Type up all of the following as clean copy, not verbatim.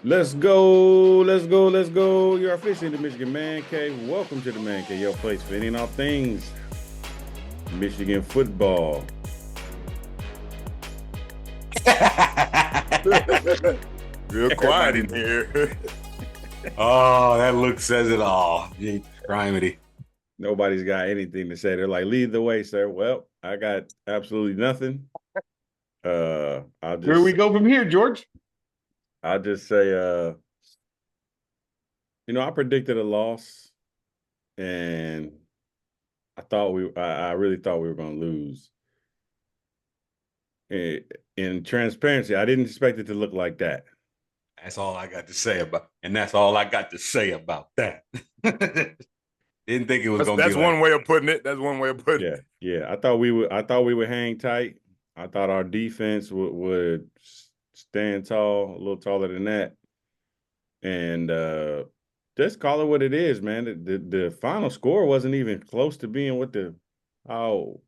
Let's go, let's go, let's go. You're officially in the Michigan Man Cave. Welcome to the Man Cave, your place for any and all things Michigan football. Real quiet in here. Oh, that look says it all. Criminy. Nobody's got anything to say. They're like, lead the way, sir. Well, I got absolutely nothing. Where we go from here, George? I'll just say, I predicted a loss, and I really thought we were going to lose. In transparency, I didn't expect it to look like that. That's all I got to say about, and that's all I got to say about that. Didn't think it was going to be. That's one way of putting it. That's one way of putting it. Yeah. I thought we would hang tight. I thought our defense would stand tall, a little taller than that, and just call it what it is, man. The final score wasn't even close to being how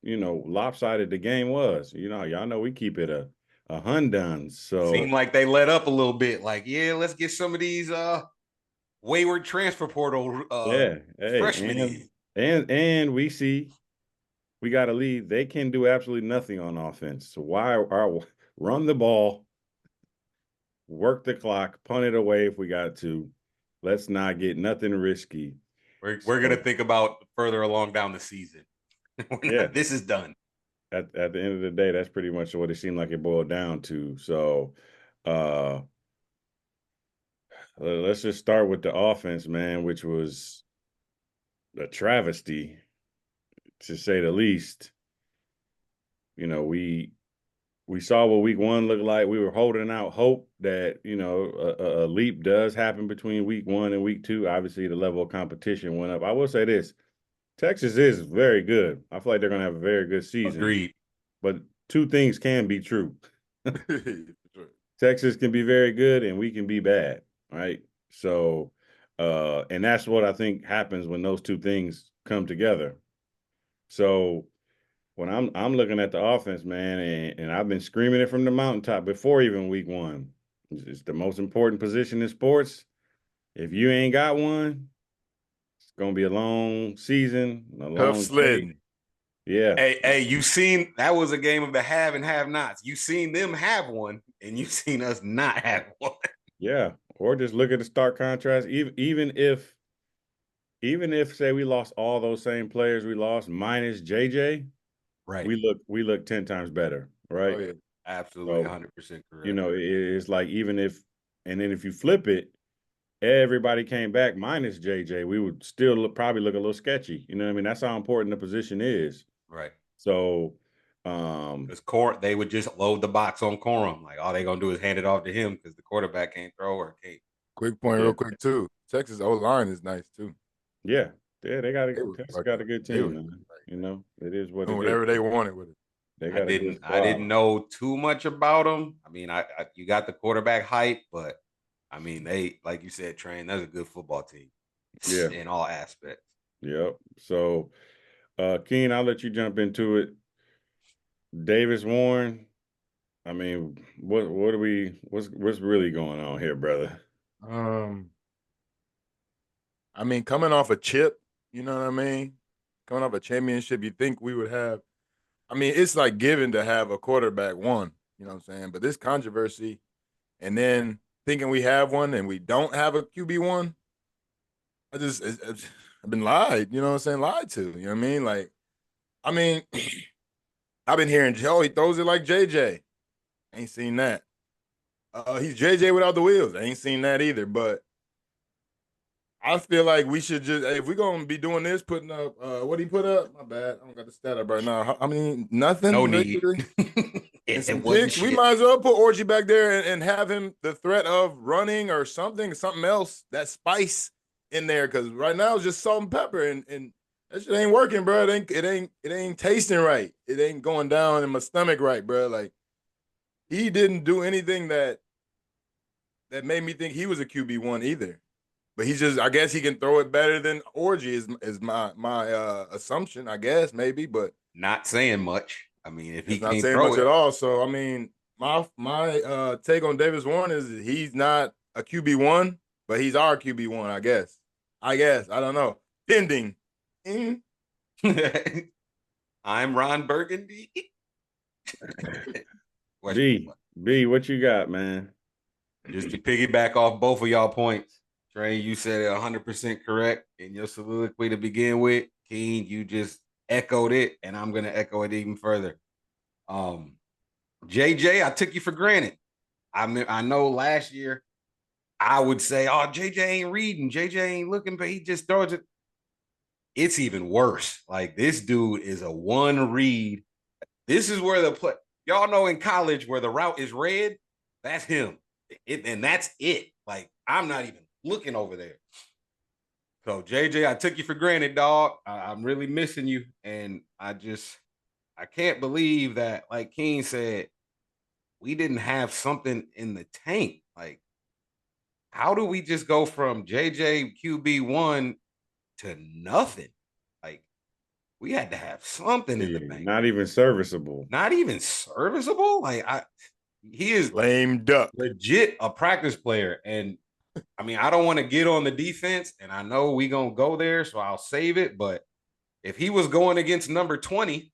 lopsided the game was. Y'all know we keep it a hundun. So seemed like they let up a little bit. Like, let's get some of these wayward transfer portal freshmen in. And we see we got a lead. They can do absolutely nothing on offense. So why run the ball, work the clock, punt it away if we got to. Let's not get nothing risky. We're gonna think about further along down the season. This is done. At the end of the day, that's pretty much what it seemed like it boiled down to. So let's just start with the offense, man, which was a travesty, to say the least. We saw what week one looked like. We were holding out hope that, a leap does happen between week one and week two. Obviously, the level of competition went up. I will say this. Texas is very good. I feel like they're going to have a very good season. Agreed. But two things can be true. Texas can be very good and we can be bad, right? So, and that's what I think happens when those two things come together. So when I'm looking at the offense, man, and I've been screaming it from the mountaintop before even week one. It's the most important position in sports. If you ain't got one, it's gonna be a long season, a long sledding. Yeah. Hey, you seen that was a game of the have and have nots. You seen them have one, and you seen us not have one. Yeah. Or just look at the stark contrast. Even if say we lost all those same players we lost minus JJ, right? We look 10 times better, right? Oh, yeah. Absolutely, 100% correct. It's like and then if you flip it, everybody came back minus JJ, we would still probably look a little sketchy. You know what I mean? That's how important the position is. Right. So, because they would just load the box on Corum. Like, all they going to do is hand it off to him because the quarterback can't throw or can't. Quick point, real quick, too. Texas O-line is nice, too. Yeah. Yeah, Texas got a good team, man. It is what it is. Whatever they wanted with it. I didn't know too much about them. I mean, you got the quarterback hype, but I mean, they, like you said, Train, that's a good football team. Yeah. In all aspects. Yep. So, Keen, I'll let you jump into it. Davis Warren, I mean, what's really going on here, brother? I mean, coming off a chip, you know what I mean? Coming off a championship, you think we would have. I mean, it's like given to have a quarterback one, you know what I'm saying? But this controversy, and then thinking we have one and we don't have a QB1, I've been lied, you know what I'm saying? Lied to, you know what I mean? Like, I've been hearing Joe, he throws it like JJ. Ain't seen that. He's JJ without the wheels. I ain't seen that either, but I feel like we should just, if we're going to be doing this, putting up, what he put up? My bad. I don't got the stat up right now. I mean, nothing. No need. And some picks. We might as well put Orgy back there and have him the threat of running or something else, that spice in there. Because right now it's just salt and pepper, and that shit ain't working, bro. It ain't tasting right. It ain't going down in my stomach right, bro. Like, he didn't do anything that made me think he was a QB1 either. But he's just, I guess he can throw it better than Orgy is my assumption, I guess, maybe, but not saying much. I mean, if he can't not saying throw much at all. So I mean, my take on Davis Warren is he's not a QB1, but he's our QB1, I guess. I don't know. Pending. I'm Ron Burgundy. B, what you got, man? Just to piggyback off both of y'all points, Trey, you said it 100% correct in your soliloquy to begin with. Keen, you just echoed it, and I'm going to echo it even further. JJ, I took you for granted. I know last year I would say, oh, JJ ain't reading. JJ ain't looking, but he just throws it. It's even worse. Like, this dude is a one read. This is where the play. Y'all know in college where the route is red, that's him. And that's it. Like, I'm not even looking over there. So, JJ, I took you for granted, dog. I'm really missing you. And I can't believe that, like King said, we didn't have something in the tank. Like, how do we just go from JJ QB1 to nothing? Like, we had to have something in the bank. Not even serviceable. Not even serviceable? Like, he is lame duck. Legit a practice player. And I mean, I don't want to get on the defense, and I know we gonna go there, so I'll save it. But if he was going against number 20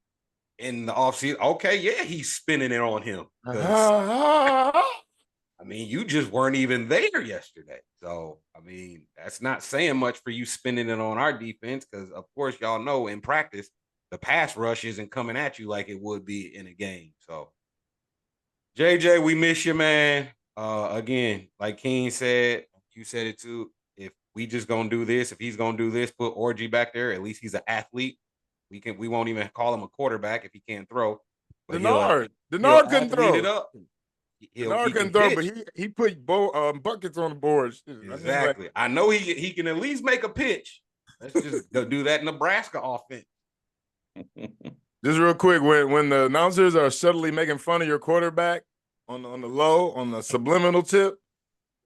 in the offseason, okay, yeah, he's spinning it on him. I mean, you just weren't even there yesterday. So, I mean, that's not saying much for you spinning it on our defense because, of course, y'all know in practice, the pass rush isn't coming at you like it would be in a game. So, JJ, we miss you, man. Again, like King said, you said it too. If we just gonna do this, if he's gonna do this, put Orgy back there. At least he's an athlete. We won't even call him a quarterback if he can't throw. But Denard couldn't throw. It up. Denard couldn't throw, but he put buckets on the boards. Exactly. I know he can at least make a pitch. Let's just go do that Nebraska offense. Just real quick, when the announcers are subtly making fun of your quarterback on the low, on the subliminal tip,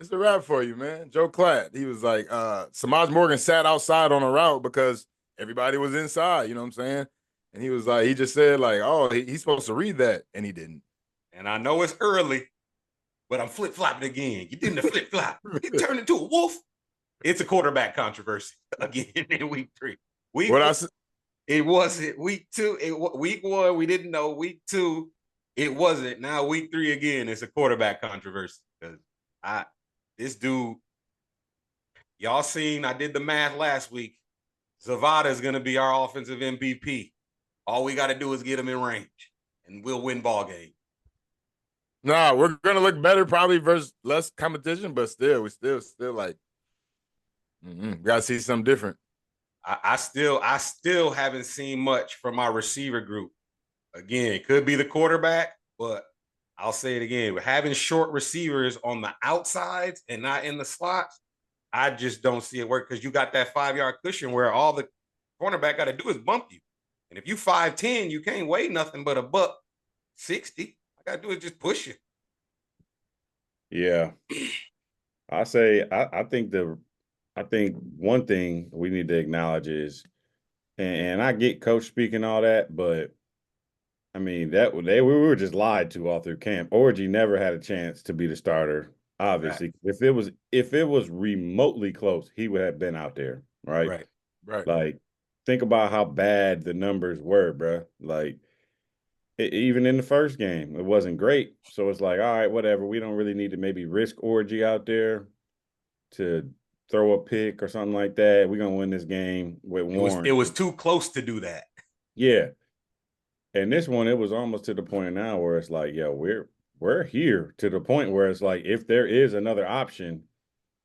it's a wrap for you, man. Joe Klatt, he was like, Samaj Morgan sat outside on a route because everybody was inside, you know what I'm saying? And he was like, he just said like, oh, he's supposed to read that, and he didn't. And I know it's early, but I'm flip-flopping again. You did the flip-flop. You turned into a wolf. It's a quarterback controversy again in week 3. It wasn't. Week 2, week 1, we didn't know. Week 2, it wasn't. Now week 3 again, it's a quarterback controversy. Because this dude, y'all seen, I did the math last week. Zvada is going to be our offensive MVP. All we got to do is get him in range, and we'll win ball game. Nah, we're gonna look better probably versus less competition, but still, we still like gotta see something different. I still haven't seen much from our receiver group. Again, it could be the quarterback, but I'll say it again. With having short receivers on the outsides and not in the slots, I just don't see it work because you got that 5-yard cushion where all the cornerback got to do is bump you. And if you 5'10", you can't weigh nothing but $160. I got to do is just push it. Yeah. I think one thing we need to acknowledge is, and I get coach speaking all that, but I mean we were just lied to all through camp. Orgy never had a chance to be the starter. Obviously, right. If it was remotely close, he would have been out there, right? Right. Like, think about how bad the numbers were, bro. Like, even in the first game, it wasn't great. So it's like, all right, whatever. We don't really need to maybe risk Orgy out there to throw a pick or something like that. We're gonna win this game with Warren. It was too close to do that. Yeah. And this one, it was almost to the point now where it's like, yo, we're here to the point where it's like, if there is another option,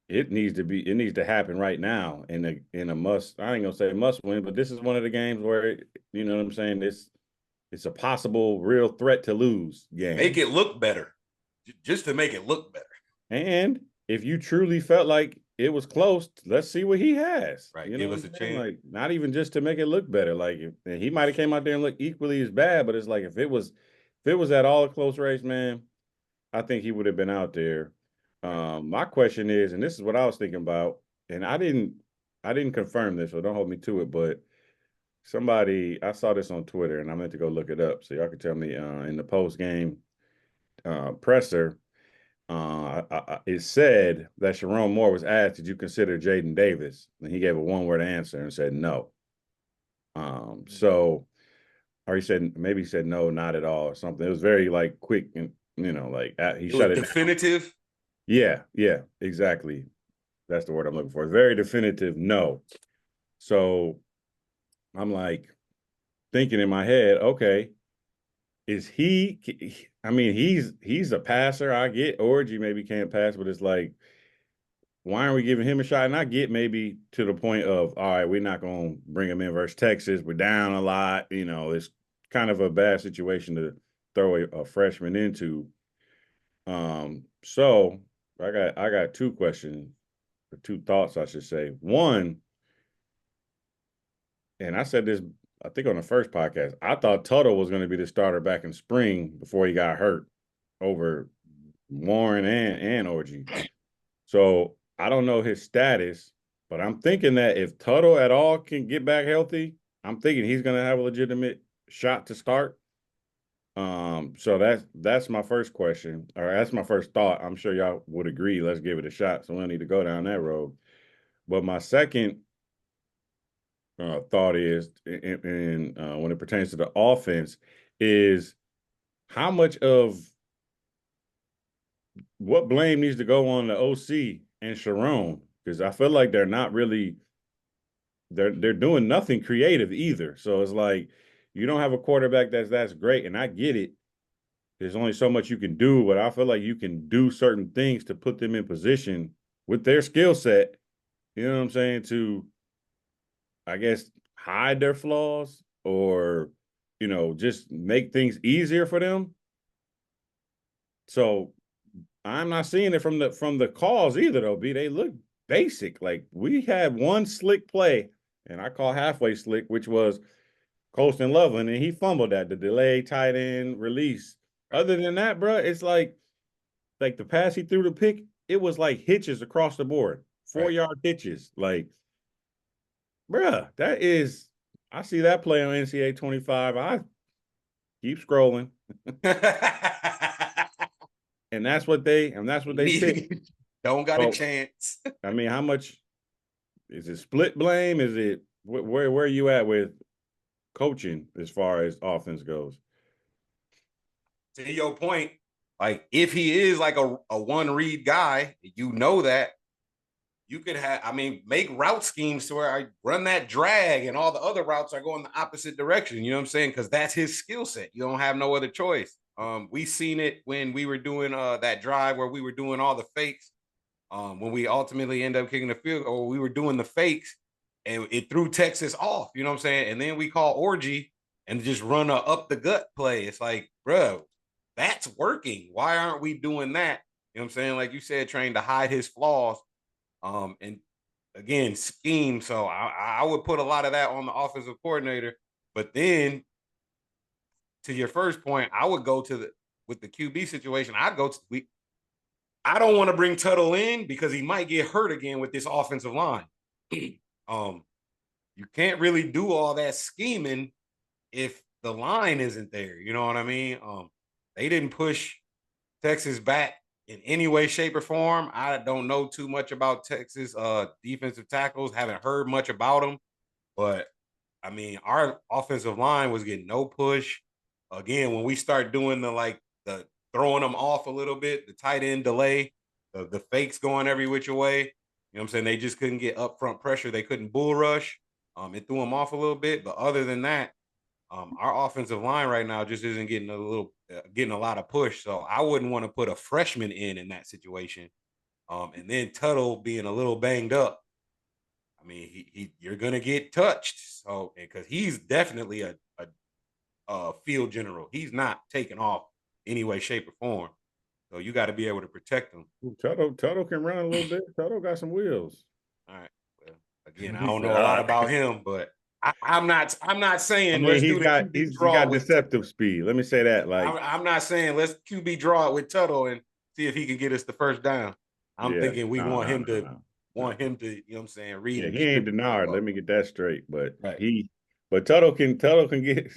it needs to happen right now in a must. I ain't gonna say must win, but this is one of the games where you know what I'm saying. It's a possible real threat to lose game. Make it look better, just to make it look better. And if you truly felt like it was close, let's see what he has. Right, you know, give us a chance. Like, not even just to make it look better. Like, he might have came out there and looked equally as bad, but it's like if it was at all a close race, man, I think he would have been out there. My question is, and this is what I was thinking about, and I didn't confirm this, so don't hold me to it, but I saw this on Twitter, and I meant to go look it up so y'all can tell me in the post game presser. It said that Sharon Moore was asked, "Did you consider Jaden Davis?" And he gave a one-word answer and said no. So, or he said maybe he said no, not at all, or something. It was very like quick and like he shut it down. Definitive. Yeah, exactly. That's the word I'm looking for. Very definitive no. So I'm like thinking in my head, okay, is he? I mean, he's a passer. I get Orgy maybe can't pass, but it's like, why aren't we giving him a shot? And I get maybe to the point of, all right, we're not going to bring him in versus Texas. We're down a lot. It's kind of a bad situation to throw a freshman into. So I got two questions, or two thoughts, I should say. One, and I said this, I think on the first podcast, I thought Tuttle was going to be the starter back in spring before he got hurt over Warren and Orgy. So I don't know his status, but I'm thinking that if Tuttle at all can get back healthy, I'm thinking he's going to have a legitimate shot to start. So that's my first question, or that's my first thought. I'm sure y'all would agree. Let's give it a shot. So we don't need to go down that road. But my second thought is, when it pertains to the offense, is how much of what blame needs to go on the OC and Sharon, because I feel like they're not really they're doing nothing creative either. So it's like you don't have a quarterback that's great, and I get it. There's only so much you can do, but I feel like you can do certain things to put them in position with their skill set. You know what I'm saying? To, I guess, hide their flaws or, just make things easier for them. So I'm not seeing it from the calls either, though. B, they look basic. Like we had one slick play, and I call halfway slick, which was Colston Loveland, and he fumbled that, the delay tight end release. Other than that, bro, it's like the pass he threw the pick, it was like hitches across the board, 4-yard hitches. Like, bruh, I see that play on NCAA 25. I keep scrolling. And that's what they pick. Don't got a chance. I mean, how much is it split blame? Is it where are you at with coaching as far as offense goes? To your point, like if he is like a one read guy, that you could make route schemes to where I run that drag and all the other routes are going the opposite direction. You know what I'm saying? Because that's his skill set. You don't have no other choice. We seen it when we were doing that drive where we were doing all the fakes. When we ultimately end up kicking the field goal, we were doing the fakes and it threw Texas off. You know what I'm saying? And then we call Orgy and just run a up the gut play. It's like, bro, that's working. Why aren't we doing that? You know what I'm saying? Like you said, trying to hide his flaws. And again, scheme. So I would put a lot of that on the offensive coordinator. But then to your first point, I would go with the QB situation. I don't want to bring Tuttle in because he might get hurt again with this offensive line. You can't really do all that scheming if the line isn't there. You know what I mean? They didn't push Texas back in any way, shape, or form. I don't know too much about Texas defensive tackles. Haven't heard much about them. But, I mean, our offensive line was getting no push. Again, when we start doing the throwing them off a little bit, the tight end delay, the fakes going every which way, you know what I'm saying? They just couldn't get upfront pressure. They couldn't bull rush. It threw them off a little bit. But other than that, our offensive line right now just isn't getting a lot of push. So I wouldn't want to put a freshman in that situation. And then Tuttle being a little banged up. I mean, you're gonna get touched. So because he's definitely a field general, he's not taking off any way, shape, or form. So you got to be able to protect him. Tuttle can run a little bit. Tuttle got some wheels. All right. Well, again, I don't know a lot about him, but I'm not saying I mean, let's do the QB draw. He got deceptive speed. Let me say that. Like I'm not saying let's QB draw it with Tuttle and see if he can get us the first down. I'm thinking we want him to, you know what I'm saying, read and he ain't Denard. Let me get that straight. But right. But Tuttle can get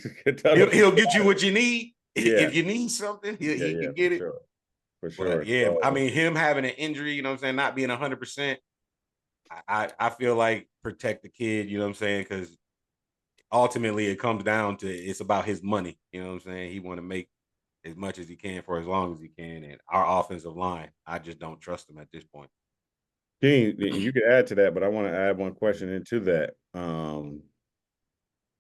he'll get you what you need. If you need something, he can get it. Sure. for sure. But yeah, I mean, him having an injury, you know what I'm saying, not being 100%, I feel like protect the kid, you know what I'm saying, because ultimately it comes down to it's about his money, you know what I'm saying. He want to make as much as he can for as long as he can, and our offensive line, I just don't trust him at this point. Dean, you can add to that, but I want to add one question into that.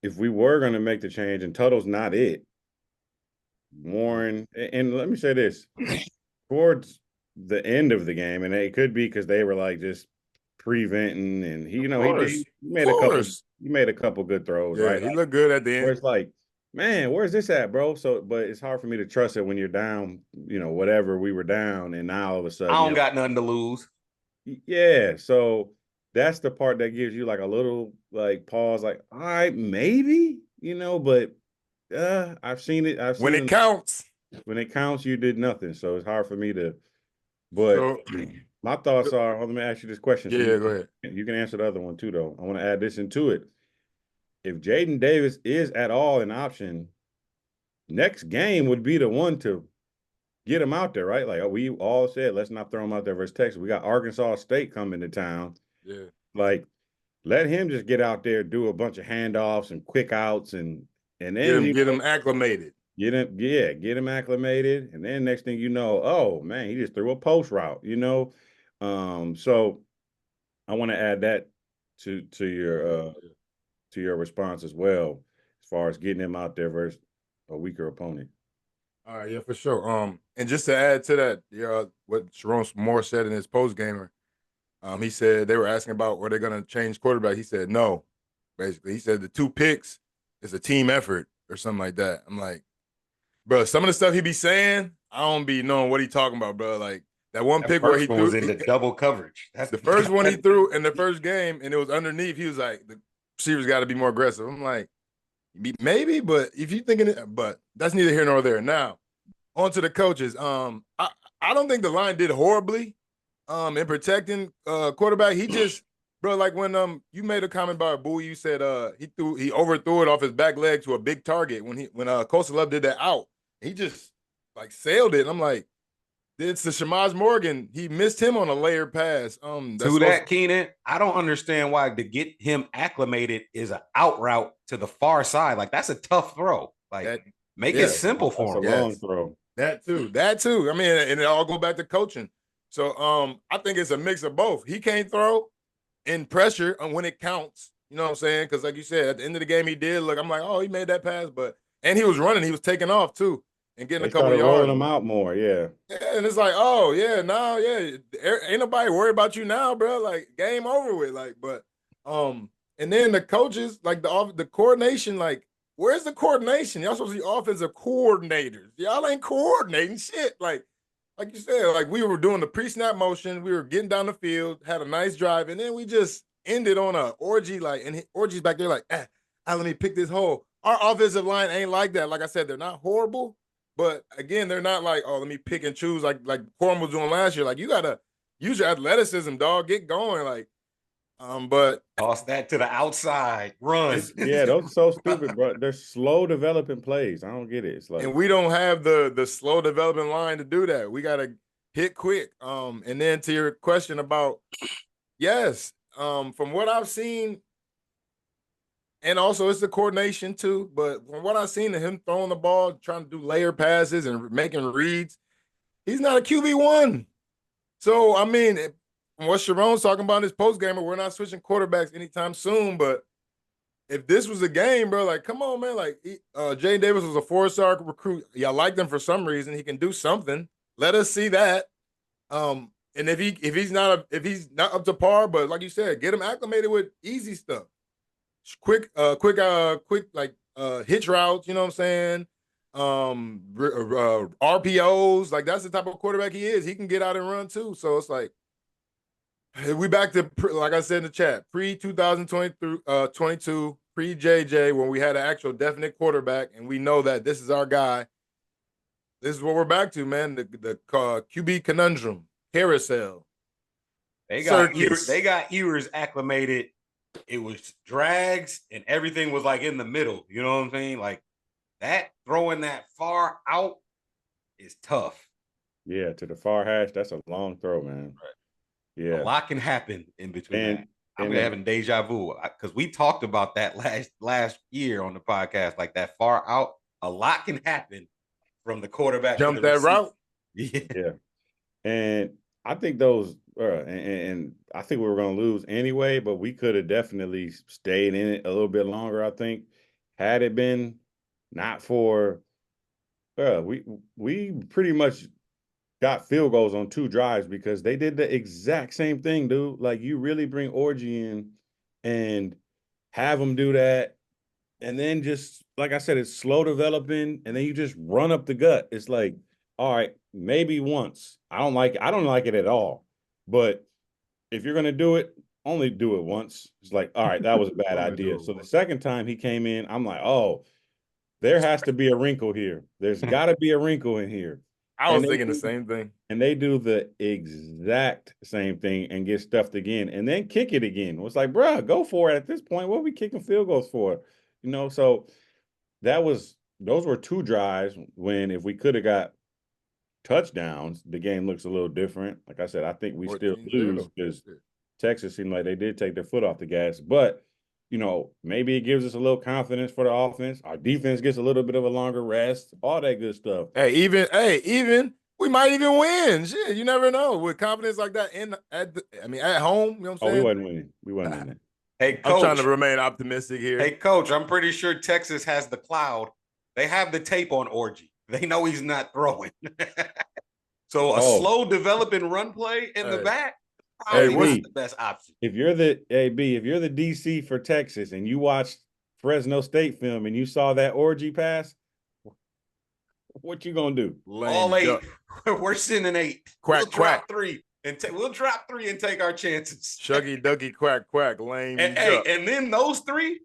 If we were going to make the change, and Tuttle's not it, Warren, and let me say this, towards the end of the game, and it could be because they were like just preventing, and he made a couple good throws, yeah, right? He looked good at the end. Where it's like, man, where's this at, bro? So, but it's hard for me to trust it when you're down, whatever we were down, and now all of a sudden, I don't got nothing to lose. Yeah, so that's the part that gives you like a little like pause, like, all right, maybe, but I've seen it. When it counts. When it counts, you did nothing. So it's hard for me to. But my thoughts are. Let me ask you this question. Yeah, go ahead. You can answer the other one too, though. I want to add this into it. If Jaden Davis is at all an option, next game would be the one to get him out there, right? Like we all said, let's not throw him out there versus Texas. We got Arkansas State coming to town. Yeah. Like, let him just get out there, do a bunch of handoffs and quick outs, and then get him acclimated. Get him acclimated, and then next thing you know, oh man, he just threw a post route, So I want to add that to your response as well, as far as getting him out there versus a weaker opponent. All right, yeah, for sure. And just to add to that, what Sharon Moore said in his post gamer, he said they were asking about were they going to change quarterback. He said no. Basically, he said the 2 picks is a team effort or something like that. I'm like, bro, some of the stuff he be saying, I don't be knowing what he talking about, bro. Like that one pick where he threw was in the double coverage. That's the first one he threw in the first game, and it was underneath. He was like, the receivers got to be more aggressive. I'm like, maybe, but if you thinking it, but that's neither here nor there. Now, on to the coaches. I don't think the line did horribly in protecting quarterback. He just, bro, like when you made a comment about Bowie, you said he overthrew it off his back leg to a big target when Coastal Love did that out. He just like sailed it. And I'm like, it's the Shamaz Morgan. He missed him on a layered pass. Keenan, I don't understand why to get him acclimated is an out route to the far side. Like that's a tough throw. Like make it simple for him. That's a long throw. That too. I mean, and it all go back to coaching. So I think it's a mix of both. He can't throw in pressure when it counts. You know what I'm saying? Because like you said, at the end of the game, he did look. I'm like, oh, he made that pass, and he was running. He was taking off too and getting a couple of yards. Rolling him out more, yeah. Yeah, and it's like, oh yeah, now ain't nobody worried about you now, bro. Like game over with. Like, but and then the coaches, like the coordination, like where's the coordination? Y'all supposed to be offensive coordinators. Y'all ain't coordinating shit. Like you said, like we were doing the pre-snap motion, we were getting down the field, had a nice drive, and then we just ended on a orgy. Like, and orgy's back there, like, let me pick this hole. Our offensive line ain't like that. Like I said, they're not horrible. But again, they're not like, oh, let me pick and choose like Corum was doing last year. Like you gotta use your athleticism, dog. Get going, like. But toss that to the outside, run. Yeah, those are so stupid, bro. They're slow developing plays. I don't get it. It's like, and we don't have the slow developing line to do that. We gotta hit quick. And then to your question about, yes, from what I've seen. And also, it's the coordination too. But from what I've seen of him throwing the ball, trying to do layer passes and making reads, he's not a QB1. So, I mean, from what Sharon's talking about in his post-gamer, we're not switching quarterbacks anytime soon. But if this was a game, bro, like, come on, man. Like, Jay Davis was a 4-star recruit. Y'all liked him for some reason. He can do something. Let us see that. And if he's not up to par, but like you said, get him acclimated with easy stuff. Quick like hitch routes, you know what I'm saying? RPOs, like that's the type of quarterback he is. He can get out and run too. So it's like we back to like I said in the chat, pre-2020 22, pre-JJ, when we had an actual definite quarterback, and we know that this is our guy. This is what we're back to, man. The QB conundrum carousel. They got Ewers acclimated. It was drags and everything was like in the middle. You know what I'm saying? Like that throwing that far out is tough. Yeah, to the far hash. That's a long throw, man. Right. Yeah. A lot can happen in between that. I'm and having deja vu because we talked about that last year on the podcast, like that far out. A lot can happen from the quarterback to Jump the that receiver. route. Yeah. And I think those, and I think we were going to lose anyway, but we could have definitely stayed in it a little bit longer. I think had it been not for, we pretty much got field goals on 2 drives because they did the exact same thing, dude. Like you really bring Orgy in and have them do that. And then just like I said, it's slow developing, and then you just run up the gut. It's like, all right, maybe once. I don't like it at all. But if you're gonna do it, only do it once. It's like, all right, that was a bad idea. So the second time he came in, I'm like, oh, there has to be a wrinkle here. There's gotta be a wrinkle in here. I was thinking the same thing. And they do the exact same thing and get stuffed again and then kick it again. It's like, bruh, go for it at this point. What are we kicking field goals for? So those were 2 drives when if we could have got touchdowns, the game looks a little different. Like I said, I think we still 14-0. lose because Texas seemed like they did take their foot off the gas. But, maybe it gives us a little confidence for the offense. Our defense gets a little bit of a longer rest, all that good stuff. Even we might even win. Shit, you never know. With confidence like that at home, you know what I'm saying? We wasn't winning. We wasn't winning. Hey, Coach, I'm trying to remain optimistic here. Hey, Coach, I'm pretty sure Texas has the cloud. They have the tape on Orgy. They know he's not throwing. So a slow developing run play in the back probably not the best option. If you're the DC for Texas and you watched Fresno State film and you saw that Orgy pass, what you gonna do? All 8. We're sending 8. Quack, we'll quack. Drop 3 we'll drop 3 and take our chances. Shuggy, ducky, quack, quack, lame. And then those 3,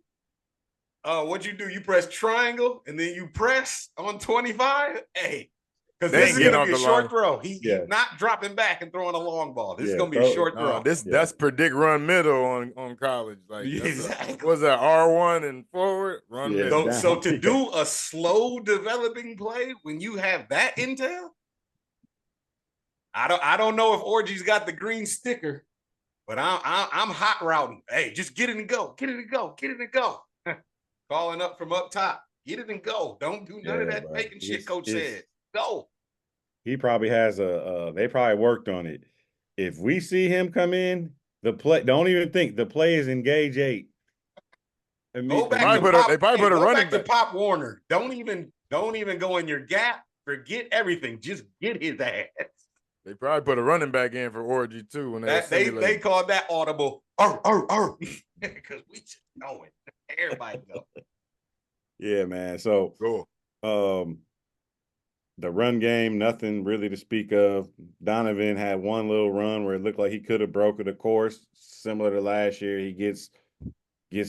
what you do? You press triangle and then you press on 25. Hey, because this is gonna be a short throw. He's not dropping back and throwing a long ball. This is gonna be a short throw. That's predict run middle on college. Like exactly. What's that? R1 and forward run middle. So to do a slow developing play when you have that intel, I don't know if Orgy's got the green sticker, but I'm hot routing. Hey, just get it and go. Get it and go. Get it and go. Calling up from up top. Get it and go. Don't do none of that faking shit Coach said. Go. He probably has they probably worked on it. If we see him come in, don't even think the play is engage 8. Go back to Pop Warner. Don't even go in your gap. Forget everything. Just get his ass. They probably put a running back in for Orgy too when they called that audible. Because we just know it. Everybody know. Yeah, man. So cool. The run game, nothing really to speak of. Donovan had one little run where it looked like he could have broken the course, similar to last year. He gets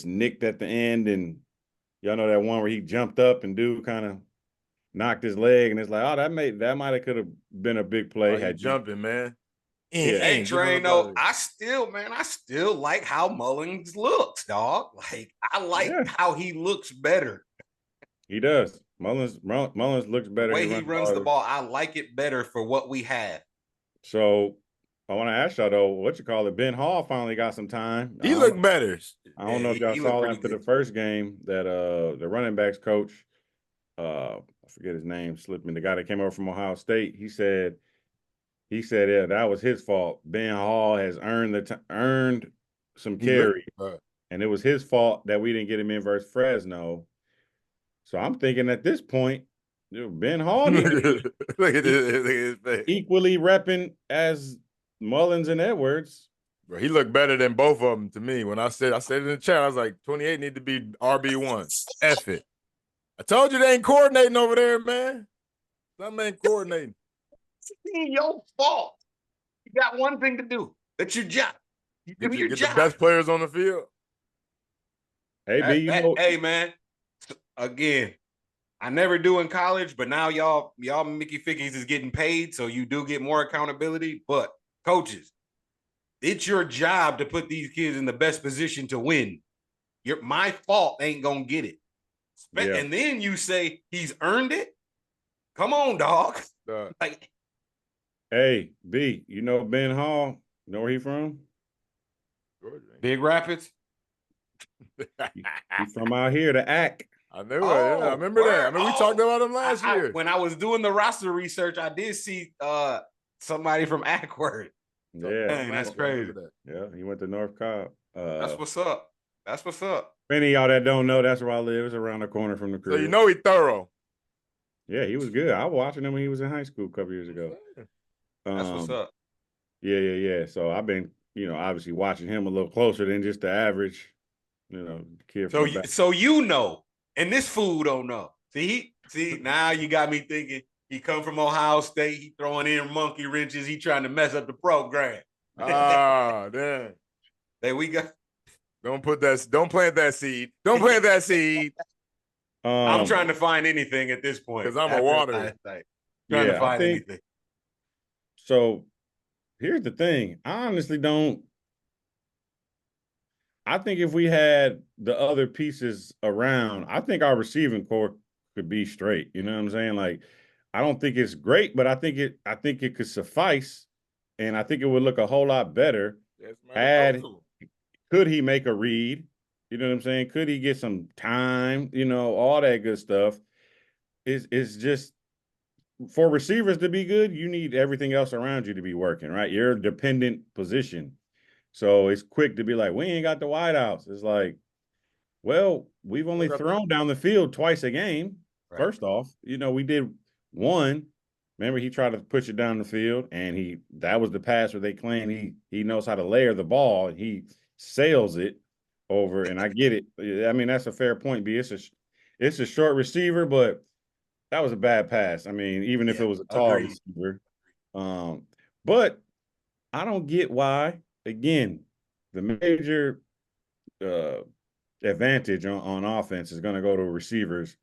nicked at the end, and y'all know that one where he jumped up and dude kind of knocked his leg, and it's like, oh, that might have could have been a big play. Had jumping, man. Hey, Train, though, I still like how Mullins looks, dog. Like, I like how he looks better. He does. Mullins looks better. The way he runs the ball, I like it better for what we have. So I want to ask y'all though, Ben Hall finally got some time. He looked better. I don't know if y'all saw after the first game that the running backs coach, I forget his name, slipped me. The guy that came over from Ohio State, he said, yeah, that was his fault. Ben Hall has earned some carry, and it was his fault that we didn't get him in versus Fresno. So I'm thinking at this point, Ben Hall look at his face. Equally repping as Mullins and Edwards. Bro, he looked better than both of them to me. When I said it in the chat, I was like, 28 need to be RB1. F it. I told you they ain't coordinating over there, man. Something ain't coordinating. It's your fault. You got one thing to do. That's your job. You do your job. The best players on the field. Hey, B, hey, man. Again, I never do in college, but now y'all Mickey Figgies is getting paid, so you do get more accountability. But coaches, it's your job to put these kids in the best position to win. My fault ain't gonna get it. Yeah. And then you say he's earned it. Come on, dog. Like Hey, B, you know Ben Hall? Know where he from? Big Rapids. He from out here, the ACK. I knew it. Yeah, I remember that. I mean, we talked about him last year. When I was doing the roster research, I did see somebody from Ackward. Yeah, dang, that's crazy. Yeah, he went to North Cobb. That's what's up. That's what's up. Many of y'all that don't know, that's where I live. It's around the corner from the crib. So you know he thorough. Yeah, he was good. I was watching him when he was in high school a couple years ago. That's what's up. Yeah. So I've been, obviously watching him a little closer than just the average, kid. So you know, and this fool don't know. See, now you got me thinking he come from Ohio State, he throwing in monkey wrenches, he trying to mess up the program. Ah, damn. Hey, we got. Don't plant that seed. Don't plant that seed. I'm trying to find anything at this point. Because I'm a water. Trying to find anything. So here's the thing. I honestly don't. I think if we had the other pieces around, I think our receiving core could be straight. You know what I'm saying? Like, I don't think it's great, but I think it could suffice, and I think it would look a whole lot better. Could he make a read? You know what I'm saying? Could he get some time? All that good stuff. It's just for receivers to be good, you need everything else around you to be working, right? You're a dependent position. So it's quick to be like, we ain't got the wideouts. It's like, well, we've only thrown down the field twice a game. Right. First off, we did one. Remember, he tried to push it down the field, and that was the pass where they claim he knows how to layer the ball, and he sails it over. And I get it. I mean, that's a fair point, B. It's a short receiver, but that was a bad pass. I mean, even if it was a tall receiver. But I don't get why. Again, the major advantage on offense is going to go to receivers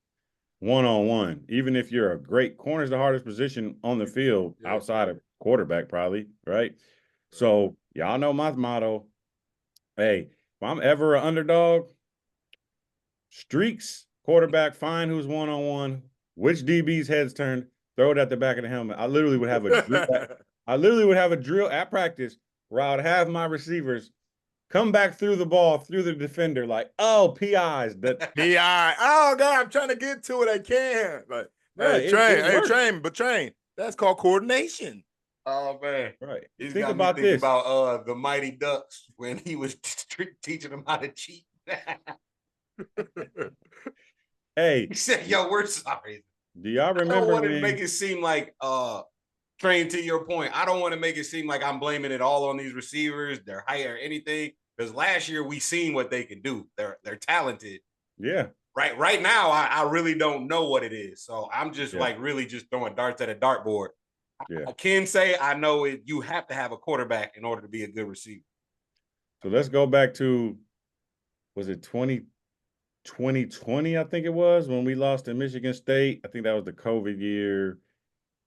one-on-one. Even if you're a great corner, is the hardest position on the field outside of quarterback, probably, right? So y'all know my motto. Hey, if I'm ever an underdog, streaks, quarterback, find who's one-on-one, which DB's heads turned, throw it at the back of the helmet. I literally would have a drill at practice where I would have my receivers come back through the ball, through the defender, like, oh, PIs. PI. Oh, God, I'm trying to get to it. I can't. Like, train. That's called coordination. Oh, man. Right. Think about this. About the Mighty Ducks when he was teaching them how to cheat. Hey. He said, yo, we're sorry. Do y'all remember? I don't want to make it seem like Train, to your point, I don't want to make it seem like I'm blaming it all on these receivers, their height or anything. Because last year we seen what they can do. They're talented. Yeah. Right now, I really don't know what it is. So I'm just really just throwing darts at a dartboard. Yeah. I can say I know it. You have to have a quarterback in order to be a good receiver. So let's go back to, was it 2020, I think it was, when we lost to Michigan State. I think that was the COVID year.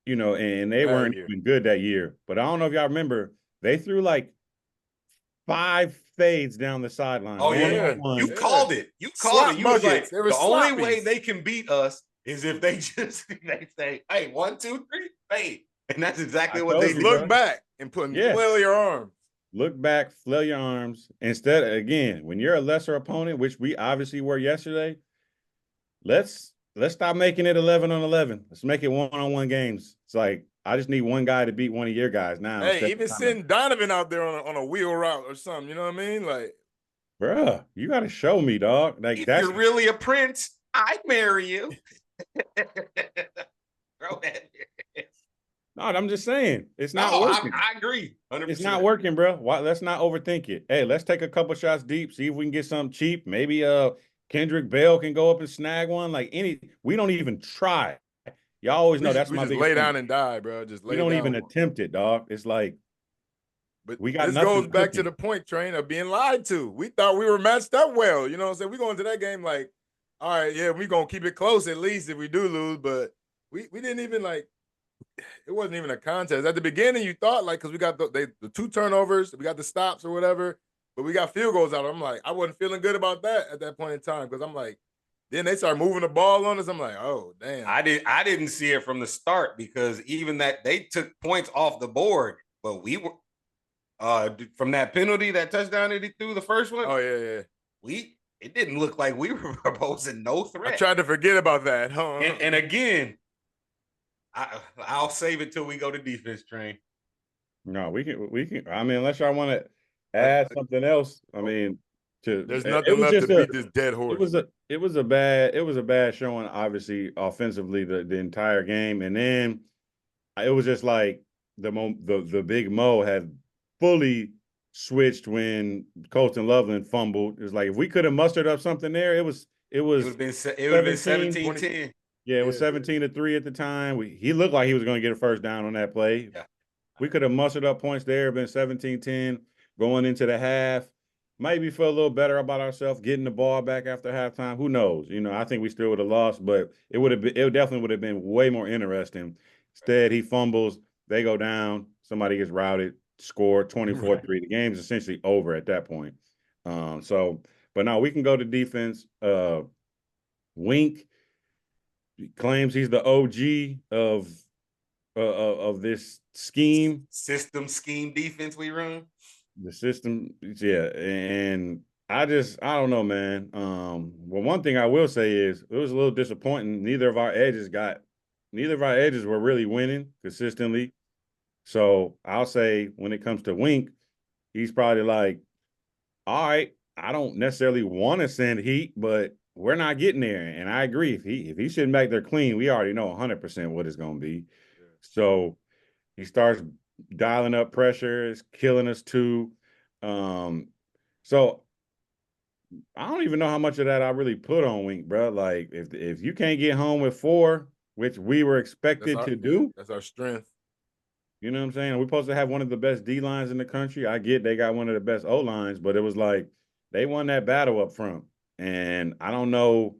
And they weren't even good that year. But I don't know if y'all remember, they threw like 5 fades down the sideline. Oh, yeah. You called it. You called it. You was like, the only way they can beat us is if they say, hey, 1, 2, 3, fade. And that's exactly what they look back and flail your arms. Look back, flail your arms. Instead, again, when you're a lesser opponent, which we obviously were yesterday, let's stop making it 11 on 11. Let's make it one-on-one games. It's like, I just need one guy to beat one of your guys now. Hey, even send Donovan out there on a wheel route or something. You know what I mean? Like, bruh, you got to show me, dog. Like, if you're really a prince, I'd marry you. Throw that. No, I'm just saying. It's not working. I agree. 100%. It's not working, bro. Let's not overthink it. Hey, let's take a couple shots deep, see if we can get something cheap. Maybe Kendrick Bell can go up and snag one. We don't even try. Y'all always know that's my big thing. Lay down and die, bro. We don't even attempt it, dog. It's like, but we got. This goes back to the point, Train, of being lied to. We thought we were matched up well. You know what I'm saying? We go into that game like, all right, yeah, we're gonna keep it close at least if we do lose. But we didn't even it wasn't even a contest. At the beginning, you thought because we got the 2 turnovers, we got the stops or whatever, but we got field goals out. I'm like, I wasn't feeling good about that at that point in time because I'm like, Then they start moving the ball on us. I'm like, oh damn. I didn't see it from the start because even that they took points off the board, but we were from that penalty, that touchdown that he threw, the first one. Oh yeah. It didn't look like we were proposing no threat. I tried to forget about that. And again, I'll save it till we go to defense train. No, we can. I mean, unless y'all want to add something else. I mean, there's nothing left to beat this dead horse. It was a bad showing, obviously, offensively the entire game, and then it was just like the big Mo had fully switched when Colton Loveland fumbled. It was like if we could have mustered up something there, it would have been 17-10. Yeah, it was 17-3 at the time. He looked like he was going to get a first down on that play. Yeah. We could have mustered up points there, been 17-10 going into the half. Maybe feel a little better about ourselves getting the ball back after halftime. Who knows? I think we still would have lost, but it definitely would have been way more interesting. Instead, he fumbles, they go down, somebody gets routed, score 24-3. The game's essentially over at that point. But no, we can go to defense. Wink claims he's the OG of this scheme. System scheme defense we run. The system, yeah. And I don't know, man. Well, one thing I will say is it was a little disappointing. Neither of our edges were really winning consistently. So I'll say when it comes to Wink, he's probably like, all right, I don't necessarily want to send heat, but we're not getting there. And I agree. If he's sitting back there clean, we already know 100% what it's going to be. Yeah. So he starts dialing up pressure, it's killing us too. So I don't even know how much of that I really put on Wink, bro. Like if you can't get home with 4, which we were expected to do, that's our strength. You know what I'm saying? We're supposed to have one of the best D lines in the country. I get they got one of the best O lines, but it was like they won that battle up front. And I don't know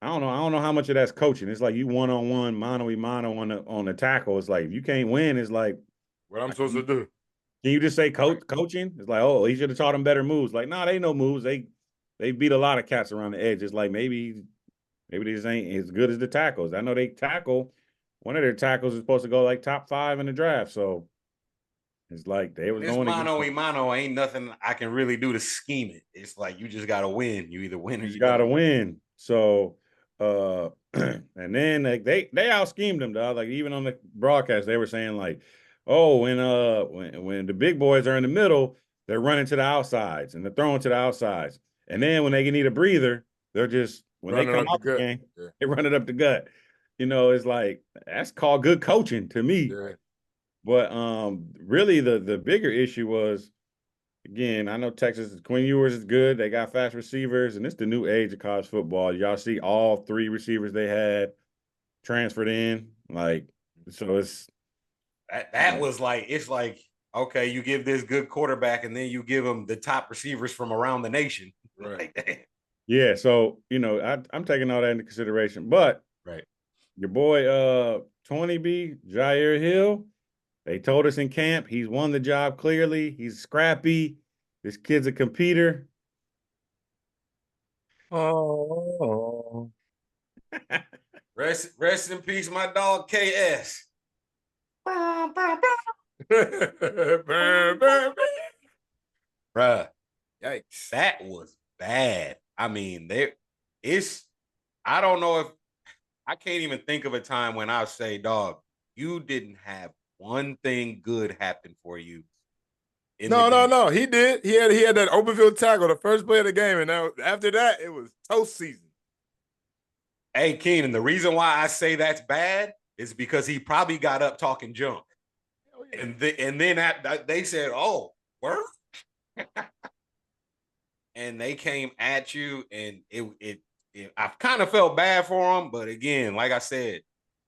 how much of that's coaching. It's like you one-on-one, mano-a-mano on the tackle. It's like if you can't win, it's like what I'm supposed to do. Can you just say coaching? It's like, oh, he should have taught them better moves. Like, nah, they know moves. They beat a lot of cats around the edge. It's like maybe they just ain't as good as the tackles. I know they tackle. One of their tackles is supposed to go like top 5 in the draft. So it's like they was going mano ain't nothing I can really do to scheme it. It's like you just gotta win. You either win or you gotta win. So and then they out schemed them, dog. Like even on the broadcast, they were saying like, oh, when the big boys are in the middle, they're running to the outsides and they're throwing to the outsides. And then when they need a breather, they're just when running they come out the game, they run it up the gut. It's like that's called good coaching to me. Yeah. But really the bigger issue was, again, I know Texas, Quinn Ewers is good. They got fast receivers, and it's the new age of college football. Y'all see all 3 receivers they had transferred in. Like, so it's that was like, it's like, okay, you give this good quarterback and then you give them the top receivers from around the nation. Right. Like, yeah, so I'm taking all that into consideration. But your boy 20B, Jair Hill, they told us in camp he's won the job clearly. He's scrappy. This kid's a competitor. Oh. Rest in peace, my dog KS. Bruh, yikes. That was bad. I mean, I don't know if I can't even think of a time when I say, dog, you didn't have one thing good happen for you. No. He did. He had that open field tackle the first play of the game, and now after that, it was toast season. Hey, Keenan, the reason why I say that's bad is because he probably got up talking junk. Oh, yeah. And then they said, oh, word? And they came at you, and I kind of felt bad for him, but again, like I said,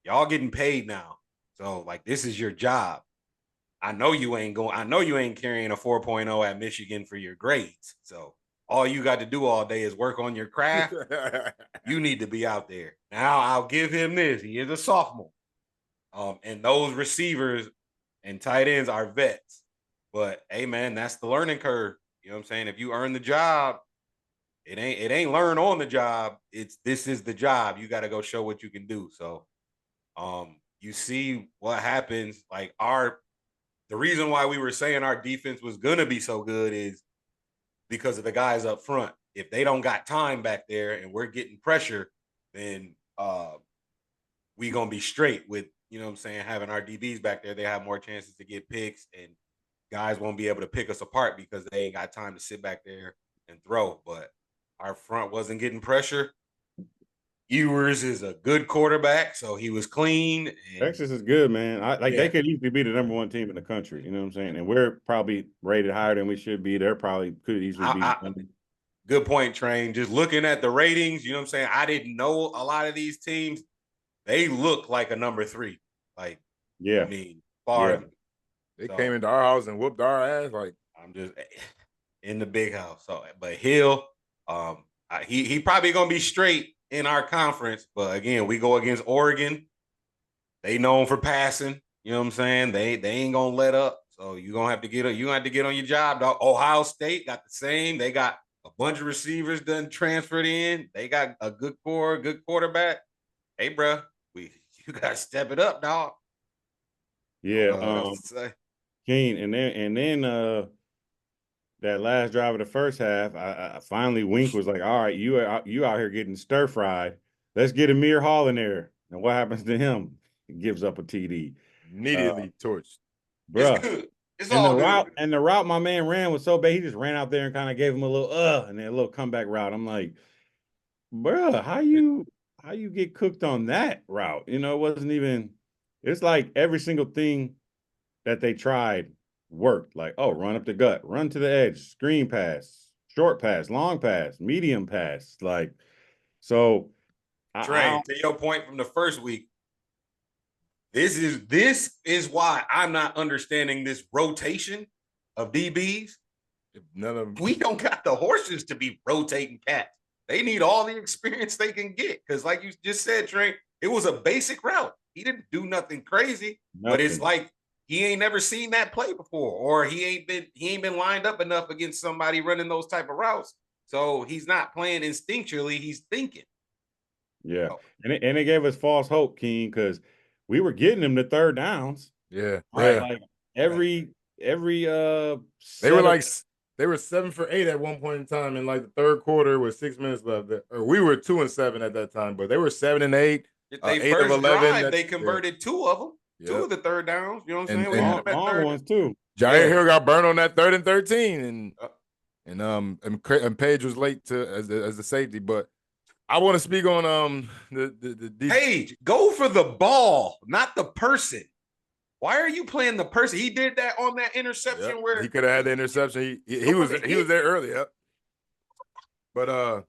y'all getting paid now. So, like, this is your job. I know you ain't carrying a 4.0 at Michigan for your grades. So all you got to do all day is work on your craft. You need to be out there. Now I'll give him this. He is a sophomore. And those receivers and tight ends are vets. But hey man, that's the learning curve. You know what I'm saying? If you earn the job, it ain't learn on the job. This is the job. You got to go show what you can do. So, you see what happens. Like the reason why we were saying our defense was gonna be so good is because of the guys up front. If they don't got time back there and we're getting pressure, then we gonna be straight with, you know what I'm saying, having our DBs back there. They have more chances to get picks, and guys won't be able to pick us apart because they ain't got time to sit back there and throw. But our front wasn't getting pressure. Ewers is a good quarterback, so he was clean. Texas is good, man. They could easily be the #1 team in the country. You know what I'm saying? And we're probably rated higher than we should be. They're probably could easily be. Good point, Train. Just looking at the ratings, you know what I'm saying? I didn't know a lot of these teams. They look like a #3. Like, yeah, I mean, far. Yeah. They came into our house and whooped our ass. Like, I'm just in the big house. So, but Hill, he probably gonna be straight in our conference. But again, we go against Oregon. They known for passing. You know what I'm saying? They ain't gonna let up. So you gonna have to get on your job, dog. Ohio State got the same. They got a bunch of receivers done transferred in. They got a good core, good quarterback. Hey, bro, you gotta step it up, dog. Yeah, Keen, and then that last drive of the first half, I finally Wink was like, all right, you out here getting stir fried. Let's get Amir Hall in there. And what happens to him? He gives up a TD. Immediately torched. Bruh. It's good. It's and all the good. the route my man ran was so bad, he just ran out there and kind of gave him a little and then a little comeback route. I'm like, bruh, how you get cooked on that route? You know, it wasn't even. It's like every single thing that they tried worked. Like, oh, run up the gut, run to the edge, screen pass, short pass, long pass, medium pass. Like, so. Trey, to your point from the first week, this is why I'm not understanding this rotation of DBs. We don't got the horses to be rotating cats. They need all the experience they can get. Because like you just said, Trey, it was a basic route. He didn't do nothing crazy, but it's like he ain't never seen that play before, or he ain't been lined up enough against somebody running those type of routes. So he's not playing instinctually, he's thinking. Yeah. And it gave us false hope, King, because we were getting them to third downs. Yeah. Right. Like every they were 7 for 8 at one point in time in like the third quarter with 6 minutes left. Or we were 2 and 7 at that time, but they were 7 and 8. They 8 of 11. They converted 2 of them. Yep. 2 of the third downs. You know what I'm saying? And long ones too. Jair Hill got burned on that 3rd and 13, and Page was late as the safety. But I want to speak on the Page, go for the ball, not the person. Why are you playing the person? He did that on that interception where he could have had the interception. He was there earlier. But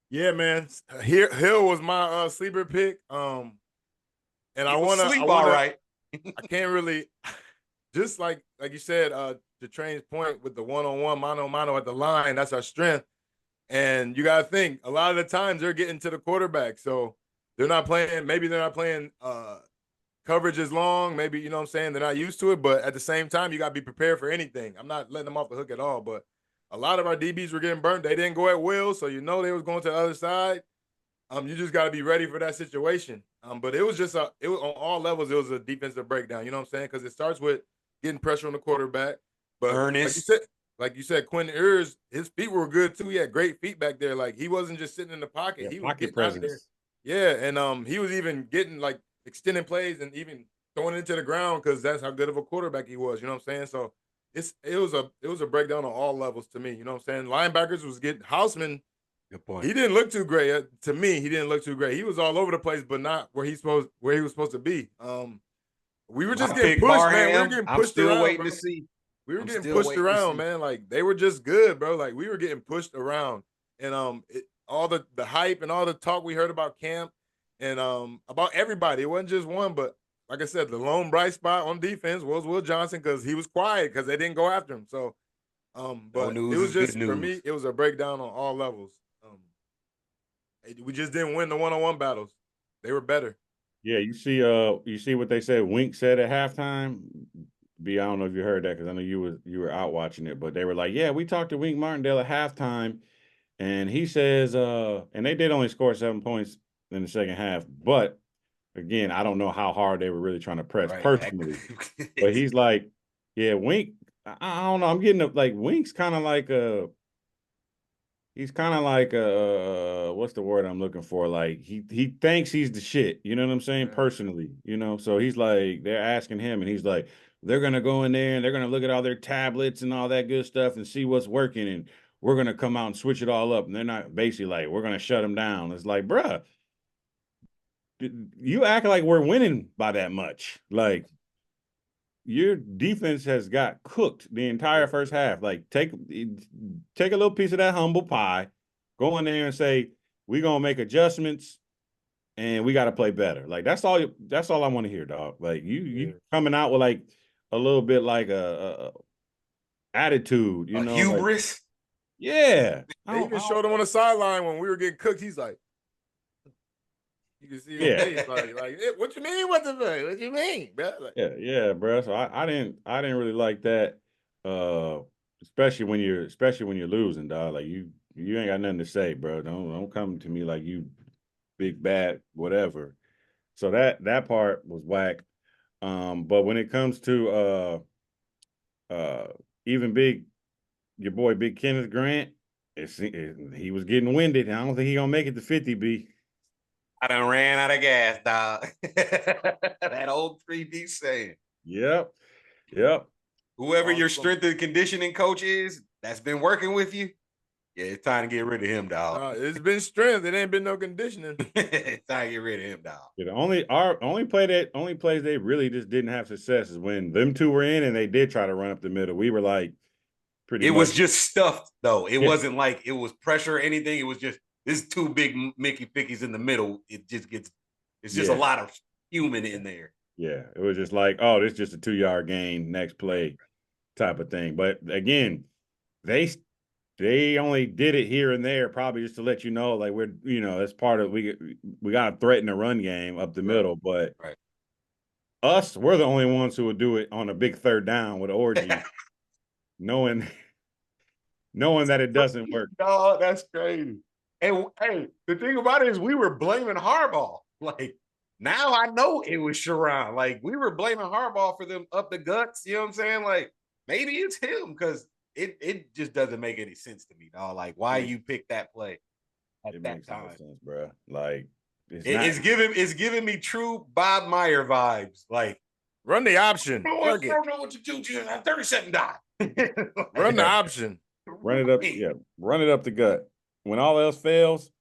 yeah, man. Hill was my sleeper pick. And I want to sleep all right. I can't really, just like you said, to Train's point with the one-on-one, mano at the line, that's our strength. And you got to think, a lot of the times they're getting to the quarterback. So they're not playing coverage as long. Maybe, you know what I'm saying, they're not used to it. But at the same time, you got to be prepared for anything. I'm not letting them off the hook at all. But a lot of our DBs were getting burnt. They didn't go at will, so you know they was going to the other side. You just got to be ready for that situation. But it was on all levels, it was a defensive breakdown. You know what I'm saying? Because it starts with getting pressure on the quarterback. But like you said, Quentin Ewers, his feet were good too. He had great feet back there. Like he wasn't just sitting in the pocket. Yeah, he was pocket presence. Out there. Yeah, and he was even getting like extending plays and even throwing it into the ground because that's how good of a quarterback he was. You know what I'm saying? So it was a breakdown on all levels to me. You know what I'm saying? Linebackers was getting Houseman. Good point. He didn't look too great to me. He didn't look too great. He was all over the place, but not where he was supposed to be. We were just getting pushed, man. We were getting pushed. I'm still around, waiting to see. We were getting pushed around, man. Like they were just good, bro. Like we were getting pushed around, and all the hype and all the talk we heard about camp and about everybody. It wasn't just one, but like I said, the lone bright spot on defense was Will Johnson because he was quiet because they didn't go after him. So, but it was just for me, it was a breakdown on all levels. We just didn't win the one-on-one battles. They were better. Yeah, you see what they said. Wink said at halftime. B, I don't know if you heard that because I know you were out watching it, but they were like, yeah, we talked to Wink Martindale at halftime, and he says, and they did only score 7 points in the second half, but again, I don't know how hard they were really trying to press Right. personally. But he's like, yeah, Wink. I don't know. I'm getting like Wink's kind of like he's kind of like what's the word I'm looking for? Like he thinks he's the shit. You know what I'm saying? Yeah. Personally, you know. So he's like, they're asking him, and he's like, they're gonna go in there and they're gonna look at all their tablets and all that good stuff and see what's working, and we're gonna come out and switch it all up. And they're not basically like, we're gonna shut them down. It's like, bruh, you act like we're winning by that much. Like your defense has got cooked the entire first half. Like take a little piece of that humble pie, go in there and say we're gonna make adjustments and we got to play better. Like that's all. That's all I want to hear, dog. Like you coming out with like a little bit like a attitude, you A know, like hubris. yeah. They even showed him on the sideline when we were getting cooked. He's like, you can see his face, like, what you mean? What you mean, bro? Like, yeah, bro. So I didn't really like that. Especially when you're losing, dog. Like you ain't got nothing to say, bro. Don't come to me like you big bad whatever. So that part was whack. But when it comes to even big your boy Big Kenneth Grant, he was getting winded. I don't think he gonna make it to 50, B. I done ran out of gas, dog. That old 3D saying. Yep. Whoever Awesome. your strength and conditioning coach is that's been working with you, yeah, it's time to get rid of him, dog. It's been strength. It ain't been no conditioning. It's time to get rid of him, dog. Yeah, only plays they really just didn't have success is when them two were in and they did try to run up the middle. We were like It was just stuffed though. It wasn't like it was pressure or anything. It was just this two big Mickey Pickies in the middle. It's just a lot of human in there. Yeah, it was just like, oh, this is just a 2-yard gain, next play type of thing. But again, they only did it here and there, probably just to let you know, like that's part of we got to threaten the run game up the middle. But we're the only ones who would do it on a big third down with orgy, knowing that it doesn't work. No, that's crazy. And hey, the thing about it is we were blaming Harbaugh. Like now I know it was Sharon. Like we were blaming Harbaugh for them up the guts. You know what I'm saying? Like maybe it's him because it just doesn't make any sense to me, dog. Like why you pick that play at it that makes time? No sense, bro. Like it's giving me true Bob Meyer vibes. Like run the option. I don't know what to do. 30-second die. Run the option. Run it up. Yeah, run it up the gut. When all else fails,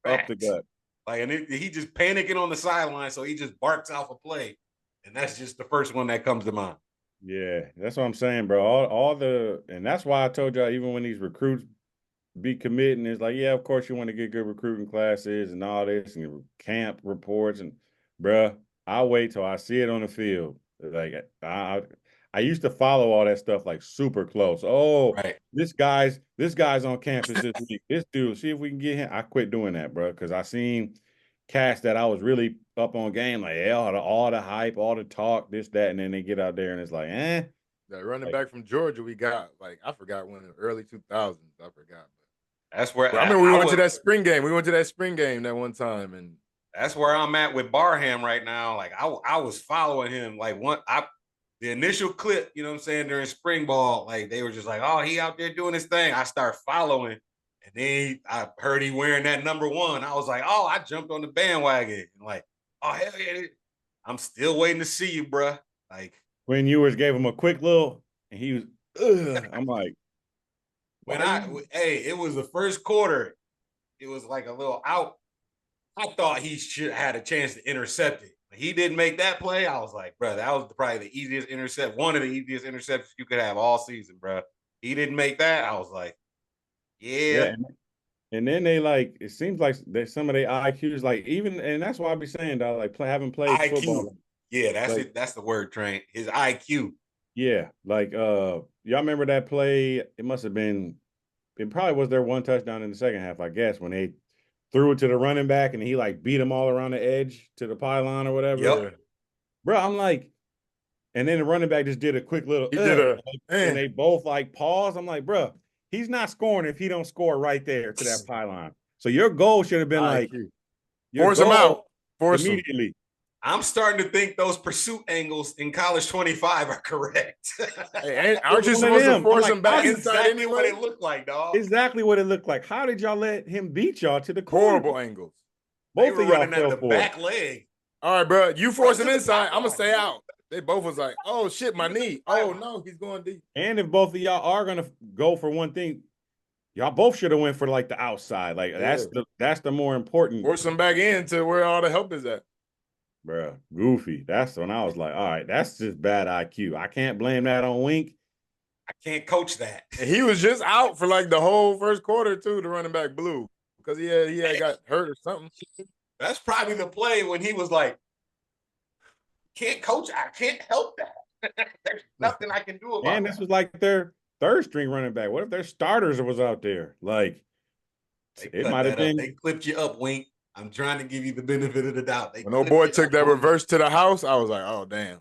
up the gut. Like, and he just panicking on the sideline, so he just barks off a play, and that's just the first one that comes to mind. Yeah, that's what I'm saying, bro. And that's why I told y'all, even when these recruits be committing, it's like, yeah, of course you want to get good recruiting classes and all this and camp reports, and bro, I'll wait till I see it on the field. Like I used to follow all that stuff like super close. Oh, right. This guy's on campus this week. This dude, see if we can get him. I quit doing that, bro, because I seen cast that I was really up on game, like all the hype, all the talk, this, that, and then they get out there and it's like, That running back from Georgia we got, like I forgot when in the early 2000s. I forgot. That's where I remember we went to that spring game. We went to that spring game that one time, and that's where I'm at with Barham right now. Like I was following him. Like the initial clip, you know what I'm saying, during spring ball, like they were just like, oh, he out there doing his thing. I start following, and then I heard he wearing that number 1. I was like, oh, I jumped on the bandwagon. And like, oh, hell yeah. I'm still waiting to see you, bro. Like when Ewers gave him a quick little, and he was, I'm like, it was the first quarter. It was like a little out. I thought he should have had a chance to intercept it. He didn't make that play. I was like, bro, that was probably the easiest intercept, one of the easiest interceptions you could have all season, bro. He didn't make that. I was like, yeah. And then they like, it seems like there's some of their IQs, like even, and that's why I be saying, dog, like having played IQ. football. Yeah, that's like, it. That's the word, Train. His IQ. Yeah, like y'all remember that play? It probably was their one touchdown in the second half, I guess, when they threw it to the running back and he like beat him all around the edge to the pylon or whatever. Yep. Bro, I'm like, And then the running back just did a quick little, and they both like pause. I'm like, bro, he's not scoring if he don't score right there to that pylon. So your goal should have been like, force him out, force immediately. Him. I'm starting to think those pursuit angles in college 25 are correct. Hey, aren't you supposed to force him back inside anyway? What it looked like, dog. Exactly what it looked like. How did y'all let him beat y'all to the horrible angles? Both of y'all running at the back leg. All right, bro. You force him inside. I'm gonna stay out. They both was like, "Oh shit, my knee. Oh no, he's going deep." And if both of y'all are gonna go for one thing, y'all both should have went for like the outside. Like that's the more important. Force him back in to where all the help is at. Bruh, goofy. That's when I was like, all right, that's just bad IQ. I can't blame that on Wink. I can't coach that. And he was just out for like the whole first quarter too. The running back Blue because he had got hurt or something. That's probably the play when he was like, "Can't coach. I can't help that. There's nothing I can do about it." And this was like their third string running back. What if their starters was out there? Like it might have been. They clipped you up, Wink. I'm trying to give you the benefit of the doubt. When no boy took that reverse to the house, I was like, "Oh damn."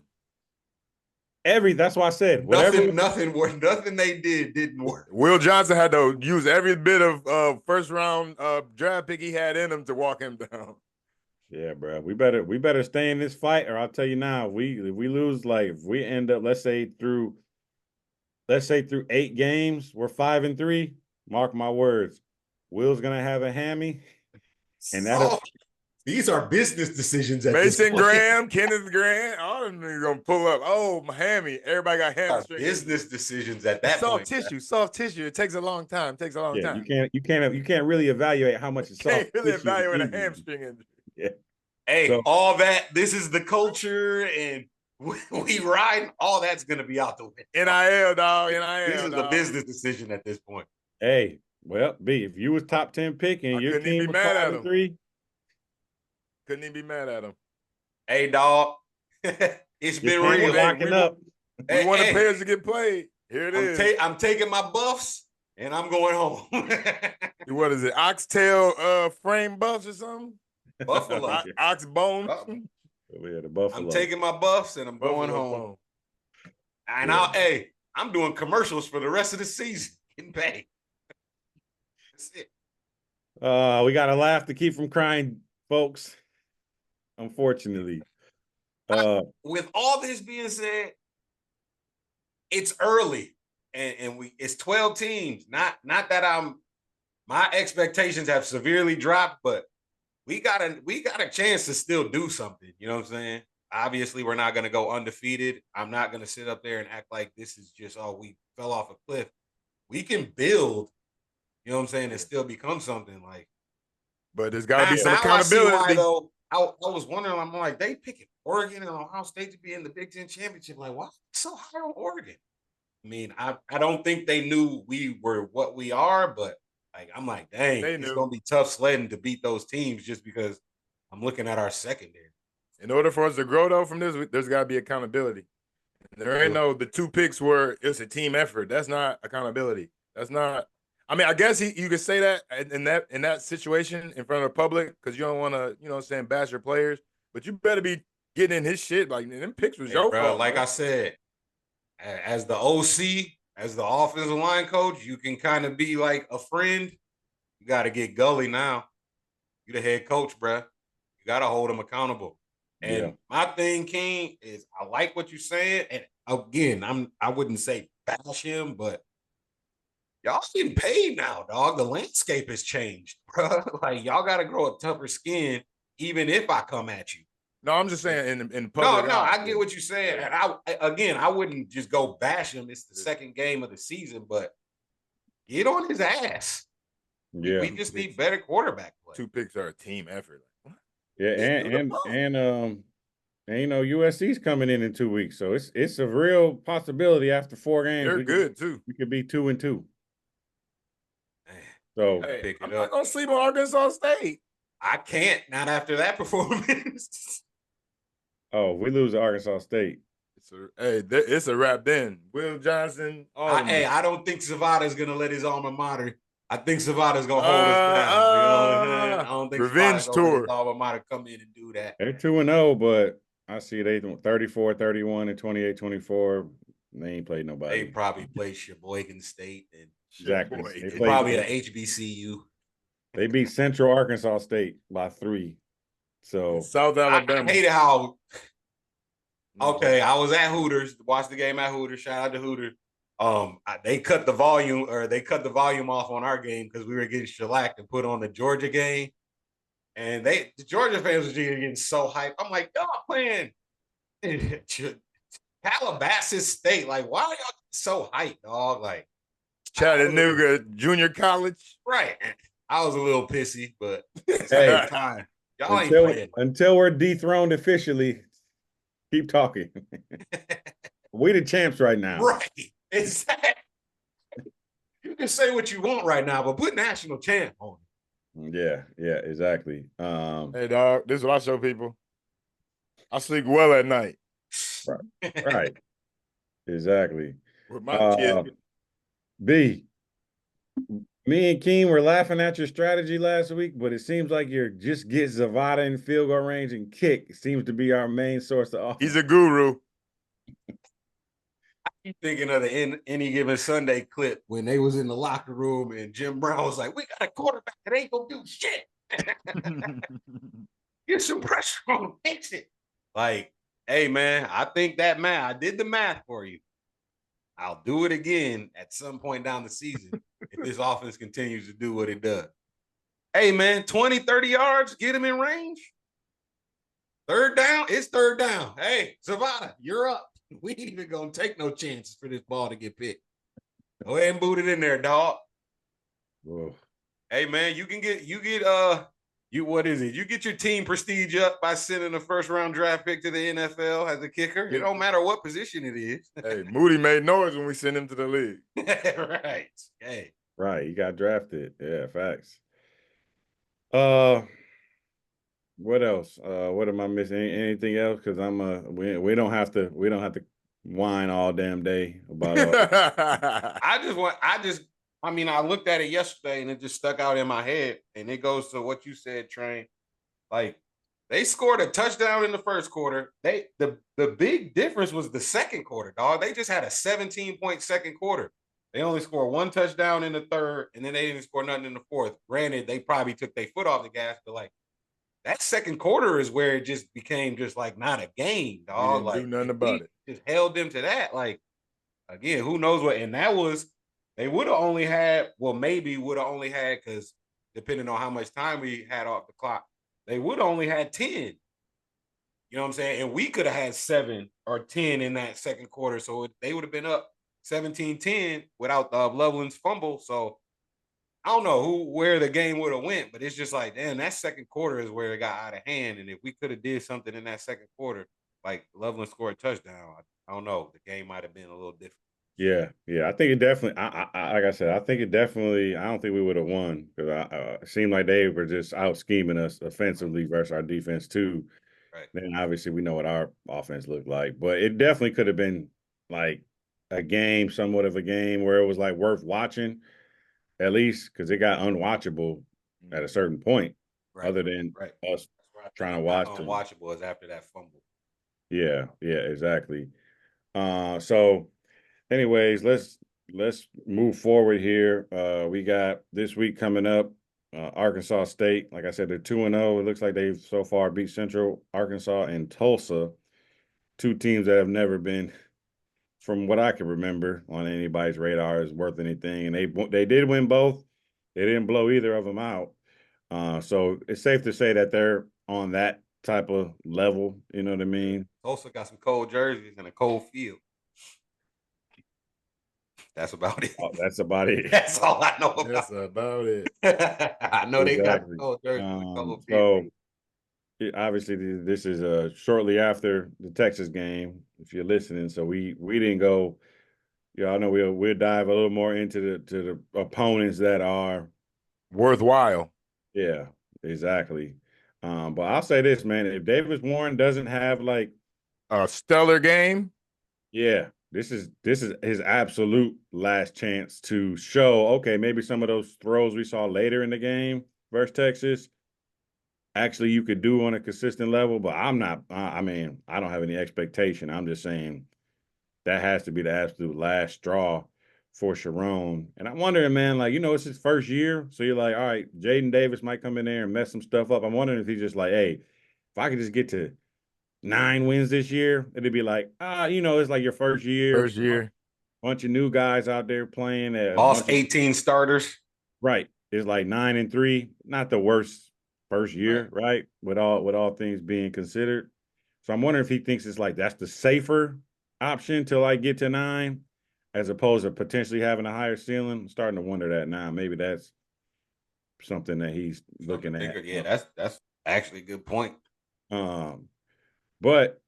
That's why I said nothing they did didn't work. Will Johnson had to use every bit of first round draft pick he had in him to walk him down. Yeah, bro. We better stay in this fight, or I'll tell you now, if we lose, like if we end up, let's say through 8 games, we're 5-3. Mark my words, Will's gonna have a hammy, and these are business decisions. At Mason Graham, Kenneth Grant, all them niggas gonna pull up. Oh, my hammy. Everybody got hamstring. Business decisions at that point. Soft tissue. It takes a long time. You can't really evaluate how much it's soft. Can't really evaluate a hamstring injury. Yeah. Hey, all that. This is the culture, and we ride. All that's gonna be out the window. NIL, dog. NIL. This is a business decision at this point. Hey, well, B, if you was top 10 pick and your team was 5-3. Couldn't even be mad at him. Hey, dog. It's been real. Locking up. We want the players to get played. Here it is. I'm taking my buffs and I'm going home. What is it? Oxtail frame buffs or something? Buffalo. Ox bone. Yeah, the Buffalo. I'm taking my buffs and I'm going home. And I'm doing commercials for the rest of the season. Getting paid. That's it. We got to laugh to keep from crying, folks. Unfortunately. With all this being said, it's early and it's 12 teams. Not that my expectations have severely dropped, but we got a chance to still do something. You know what I'm saying? Obviously, we're not going to go undefeated. I'm not going to sit up there and act like this is just, we fell off a cliff. We can build, you know what I'm saying, and still become something like. But there's got to be some accountability. I was wondering, I'm like, they picking Oregon and Ohio State to be in the Big Ten championship. Like, why so high on Oregon? I mean, I don't think they knew we were what we are, but like, I'm like, dang, it's going to be tough sledding to beat those teams just because I'm looking at our secondary. In order for us to grow, though, from this, there's got to be accountability. There ain't the 2 picks where it's a team effort. That's not accountability. That's not. I mean, I guess you could say that in that situation in front of the public because you don't want to, bash your players. But you better be getting in his shit. Like, them picks was your fault. Like I said, as the OC, as the offensive line coach, you can kind of be like a friend. You got to get gully now. You the head coach, bro. You got to hold them accountable. And my thing, King, is I like what you're saying. And again, I wouldn't say bash him, but y'all getting paid now, dog. The landscape has changed, bro. Like, y'all got to grow a tougher skin, even if I come at you. No, I'm just saying in public. No, I get what you're saying. And I wouldn't just go bash him. It's the second game of the season, but get on his ass. Yeah. We just need better quarterback play. 2 picks are a team effort. Yeah, and USC's coming in 2 weeks, so it's a real possibility after 4 games. They're good too. We could be 2-2. Man, so I'm not gonna sleep on Arkansas State. I can't, not after that performance. Oh, we lose to Arkansas State. It's a wrap then. Will Johnson. I don't think Zvada is gonna let his alma mater. I think Zvada's gonna hold us down. You know what I'm saying? I don't think revenge Zvada's tour. Let his alma mater come in and do that. They're 2-0, but I see they 34-31 and 28-24. They ain't played nobody. They probably played Sheboygan State and Exactly. Sheboygan. They probably an HBCU. They beat Central Arkansas State by 3. So South Alabama. I hate how. Okay, I was at Hooters, watched the game at Hooters. Shout out to Hooters. They cut the volume off on our game because we were getting shellacked and put on the Georgia game. And the Georgia fans were getting so hyped. I'm like, y'all playing Calabasas State. Like, why are y'all so hyped, dog? Like Chattanooga Junior College. Right. I was a little pissy, but hey, time. Y'all ain't playing. Until we're dethroned officially, keep talking. We the champs right now. Right. Exactly. You can say what you want right now, but put national champ on it. Yeah, exactly. Hey, dog, this is what I show people. I sleep well at night. Right. Exactly. With my kid. B, me and Keem were laughing at your strategy last week, but it seems like you're just get Zvada in field goal range and kick. It seems to be our main source of offense. He's a guru. I keep thinking of the Any Given Sunday clip when they was in the locker room and Jim Brown was like, "We got a quarterback that ain't gonna do shit. Get some pressure on him, fix it." Like, hey man, I think that math. I did the math for you. I'll do it again at some point down the season if this offense continues to do what it does. Hey, man, 20, 30 yards, get him in range. Third down, it's third down. Hey, Zvada, you're up. We ain't even going to take no chances for this ball to get picked. Go ahead and boot it in there, dog. Whoa. Hey, man, you get what is it? You get your team prestige up by sending a first-round draft pick to the NFL as a kicker. It don't matter what position it is. Hey, Moody made noise when we sent him to the league. Right. Hey. Right, he got drafted. Yeah, facts. What else? What am I missing? Anything else? Because we don't have to whine all damn day about I looked at it yesterday and it just stuck out in my head. And it goes to what you said, Train. Like, they scored a touchdown in the first quarter. The big difference was the second quarter, dog. They just had a 17-point second quarter. They only scored one touchdown in the third, and then they didn't score nothing in the fourth. Granted, they probably took their foot off the gas, but like that second quarter is where it just became just like not a game, dog. Like do nothing about it. Just held them to that. Like, again, who knows what? And that was they would have only had, because depending on how much time we had off the clock, they would have only had 10. You know what I'm saying? And we could have had 7 or 10 in that second quarter. So they would have been up 17-10 without Loveland's fumble. So I don't know where the game would have went, but it's just like, damn, that second quarter is where it got out of hand. And if we could have did something in that second quarter, like Loveland scored a touchdown, I don't know, the game might have been a little different. Yeah. I think it definitely. Like I said, I think it definitely. I don't think we would have won because it seemed like they were just out scheming us offensively versus our defense too. Right. Then obviously we know what our offense looked like, but it definitely could have been like a game, somewhat of a game where it was like worth watching, at least because it got unwatchable at a certain point. Right. Other than us trying to watch. Unwatchable is after that fumble. Yeah, exactly. So. Anyways, let's move forward here. We got this week coming up, Arkansas State. Like I said, they're 2-0. It looks like they've so far beat Central Arkansas and Tulsa, 2 teams that have never been, from what I can remember, on anybody's radar is worth anything. And they did win both. They didn't blow either of them out. So it's safe to say that they're on that type of level. You know what I mean? Tulsa got some cold jerseys and a cold field. That's about it. Oh, that's about it. That's all I know about. That's about it. I know exactly. They got cold jerseys. So obviously, this is shortly after the Texas game. If you're listening, so we didn't go. I know we'll dive a little more into the opponents that are worthwhile. Yeah, exactly. But I'll say this, man: if Davis Warren doesn't have like a stellar game, yeah. This is his absolute last chance to show, okay, maybe some of those throws we saw later in the game versus Texas, actually you could do on a consistent level, but I'm not. I mean, I don't have any expectation. I'm just saying that has to be the absolute last straw for Sharon. And I'm wondering, man, like, it's his first year. So you're like, all right, Jaden Davis might come in there and mess some stuff up. I'm wondering if he's just like, hey, if I could just get to 9 wins this year, it'd be like, it's like your first year. First year. Bunch of new guys out there playing. Lost 18 starters. Right. It's like 9-3. Not the worst first year, right? With all things being considered. So I'm wondering if he thinks it's like that's the safer option to like get to 9, as opposed to potentially having a higher ceiling. I'm starting to wonder that now. Maybe that's something that he's looking at. Yeah, that's actually a good point. But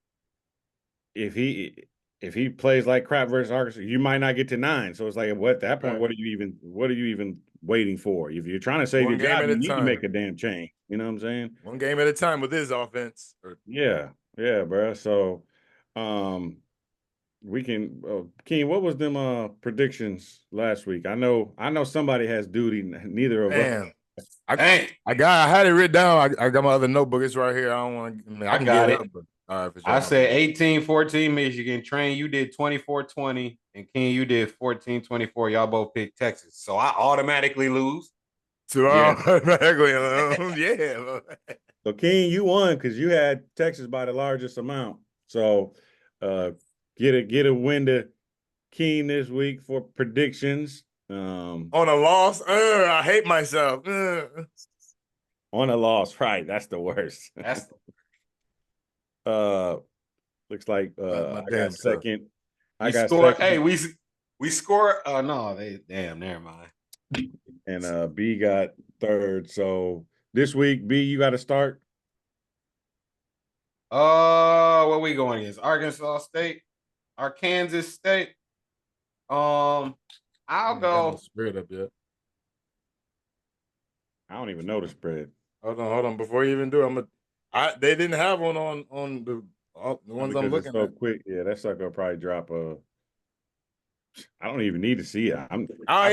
if he plays like crap versus Arkansas, you might not get to 9. So it's like, at that point, what are you even waiting for? If you're trying to save your job, you need to make a damn change. You know what I'm saying? One game at a time with his offense. Yeah, bro. So, we can. Keen, what was them predictions last week? I know somebody has duty. Neither of us. I had it written down. I got my other notebook. It's right here. I don't want. I can get it. Up, but, for sure. I said 18-14 Michigan. Train, you did 24-20, and King, you did 14-24. Y'all both picked Texas, so I automatically lose. Automatically, yeah. So King, you won because you had Texas by the largest amount. So, get a win to King this week for predictions. On a loss, I hate myself. On a loss, right? That's the worst. That's looks like I got second. I got scored. Hey, we score. No, never mind. And B got third. So this week, B, you got to start. What we going against? Arkansas State, Arkansas State. I'll go. Spread up yet? I don't even know the spread. Hold on. Before you even do it, they didn't have one on the ones I'm looking so at. Quick, yeah, that sucker will probably drop I don't even need to see it. I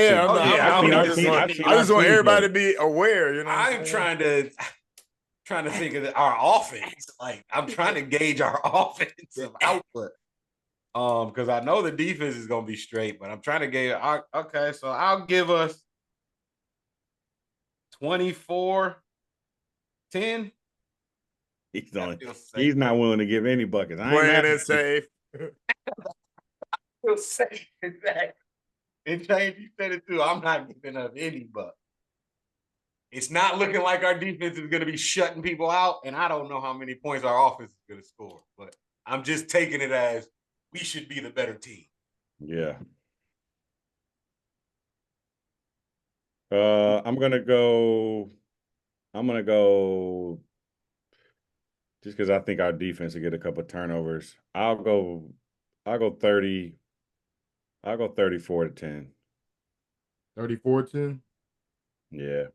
just want everybody to be aware. You know, I'm trying to think of our offense. Like I'm trying to gauge our offensive output. Because I know the defense is gonna be straight, but I'm trying to gauge. Okay, so I'll give us 24-10. He's not willing to give any buckets. Playing it safe. Feel safe, exactly. And James, you said it too. I'm not giving up any bucks. It's not looking like our defense is going to be shutting people out, and I don't know how many points our offense is going to score. But I'm just taking it as we should be the better team. Yeah. I'm gonna go just because I think our defense will get a couple of turnovers. I'll go 30. I'll go 34-10. 34-10? Yeah.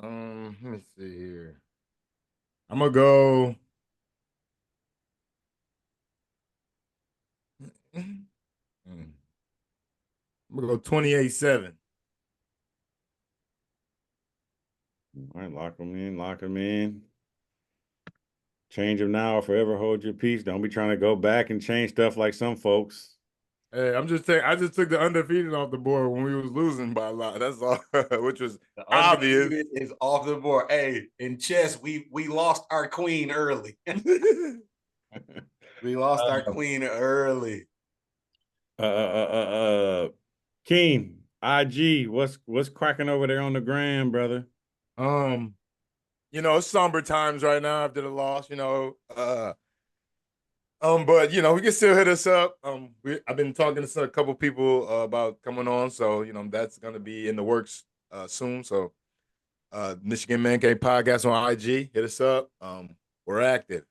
Let me see here. I'm gonna go. I'm gonna go 28-7. All right, lock them in. Change them now or forever hold your peace. Don't be trying to go back and change stuff like some folks. Hey, I just took the undefeated off the board when we was losing by a lot. That's all, which was obvious. Is off the board. Hey, in chess, we lost our queen early. We lost our queen early. Keen, IG, what's cracking over there on the gram, brother? It's somber times right now after the loss, but we can still hit us up. I've been talking to a couple people about coming on, so that's gonna be in the works soon. So Michigan Man Cave Podcast on IG, hit us up. We're active.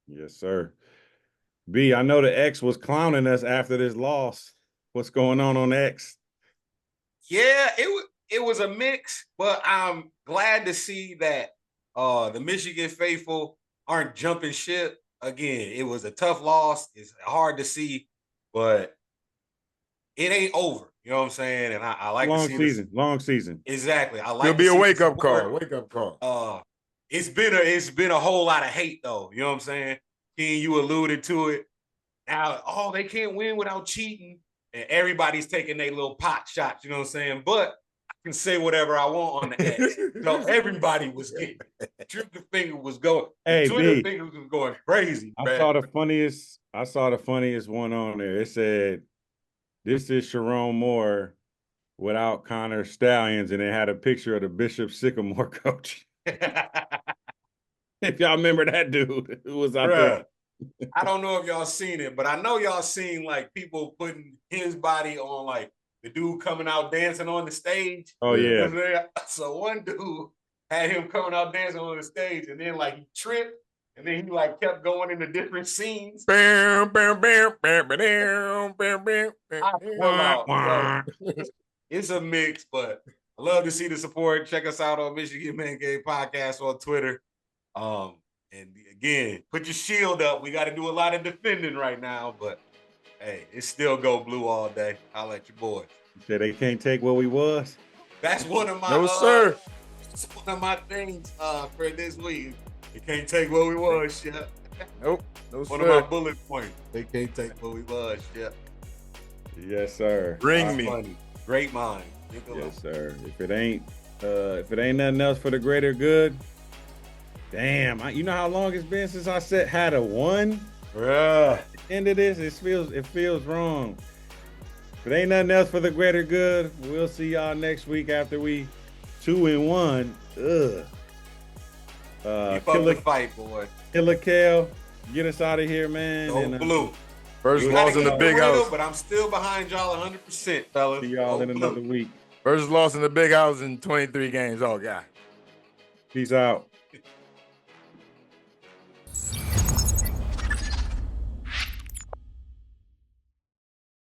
Yes, sir. B, I know the X was clowning us after this loss. What's going on X? Yeah, it was a mix, but I'm glad to see that the Michigan faithful aren't jumping ship. Again, it was a tough loss. It's hard to see, but it ain't over. You know what I'm saying? And I like long to see season, long season. Exactly. I like It'll be to a see wake the up call. support. Wake up call. It's been a whole lot of hate though. You know what I'm saying? King, you alluded to it. Now, they can't win without cheating, and everybody's taking their little pot shots. You know what I'm saying? But I can say whatever I want on the X. So everybody was getting it. Trigger finger was going. Hey, Twitter B, fingers was going crazy. I saw the funniest one on there. It said, "This is Sharon Moore without Connor Stallions," and it had a picture of the Bishop Sycamore coach. If y'all remember that dude, who was out there. I don't know if y'all seen it, but I know y'all seen like people putting his body on like the dude coming out dancing on the stage. Oh yeah. So one dude had him coming out dancing on the stage, and then like he tripped, and then he like kept going into different scenes. Bam, bam, bam, bam, bam, bam, bam, bam. It's a mix, but I love to see the support. Check us out on Michigan Man Game Podcast on Twitter. And again, put your shield up. We got to do a lot of defending right now, but hey, it's still go blue all day. I'll let you boys. You said they can't take what we was. That's one of my no sir. It's one of my things for this week. They can't take what we was, shit. Nope. No one sir. of my bullet points. They can't take what we was, shit. Yes, sir. Bring me. Funny. Great mind. Yes, sir. If it ain't nothing else for the greater good. Damn, you know how long it's been since I had a one? Bruh. At the end of this, it feels wrong. If it ain't nothing else for the greater good, we'll see y'all next week after we 2-1. Keep up the fight, boy. Killer Kale, get us out of here, man. Go blue. First loss in the big house. But I'm still behind y'all 100%, fellas. See y'all in another week. First loss in the big house in 23 games. Oh, God. Peace out.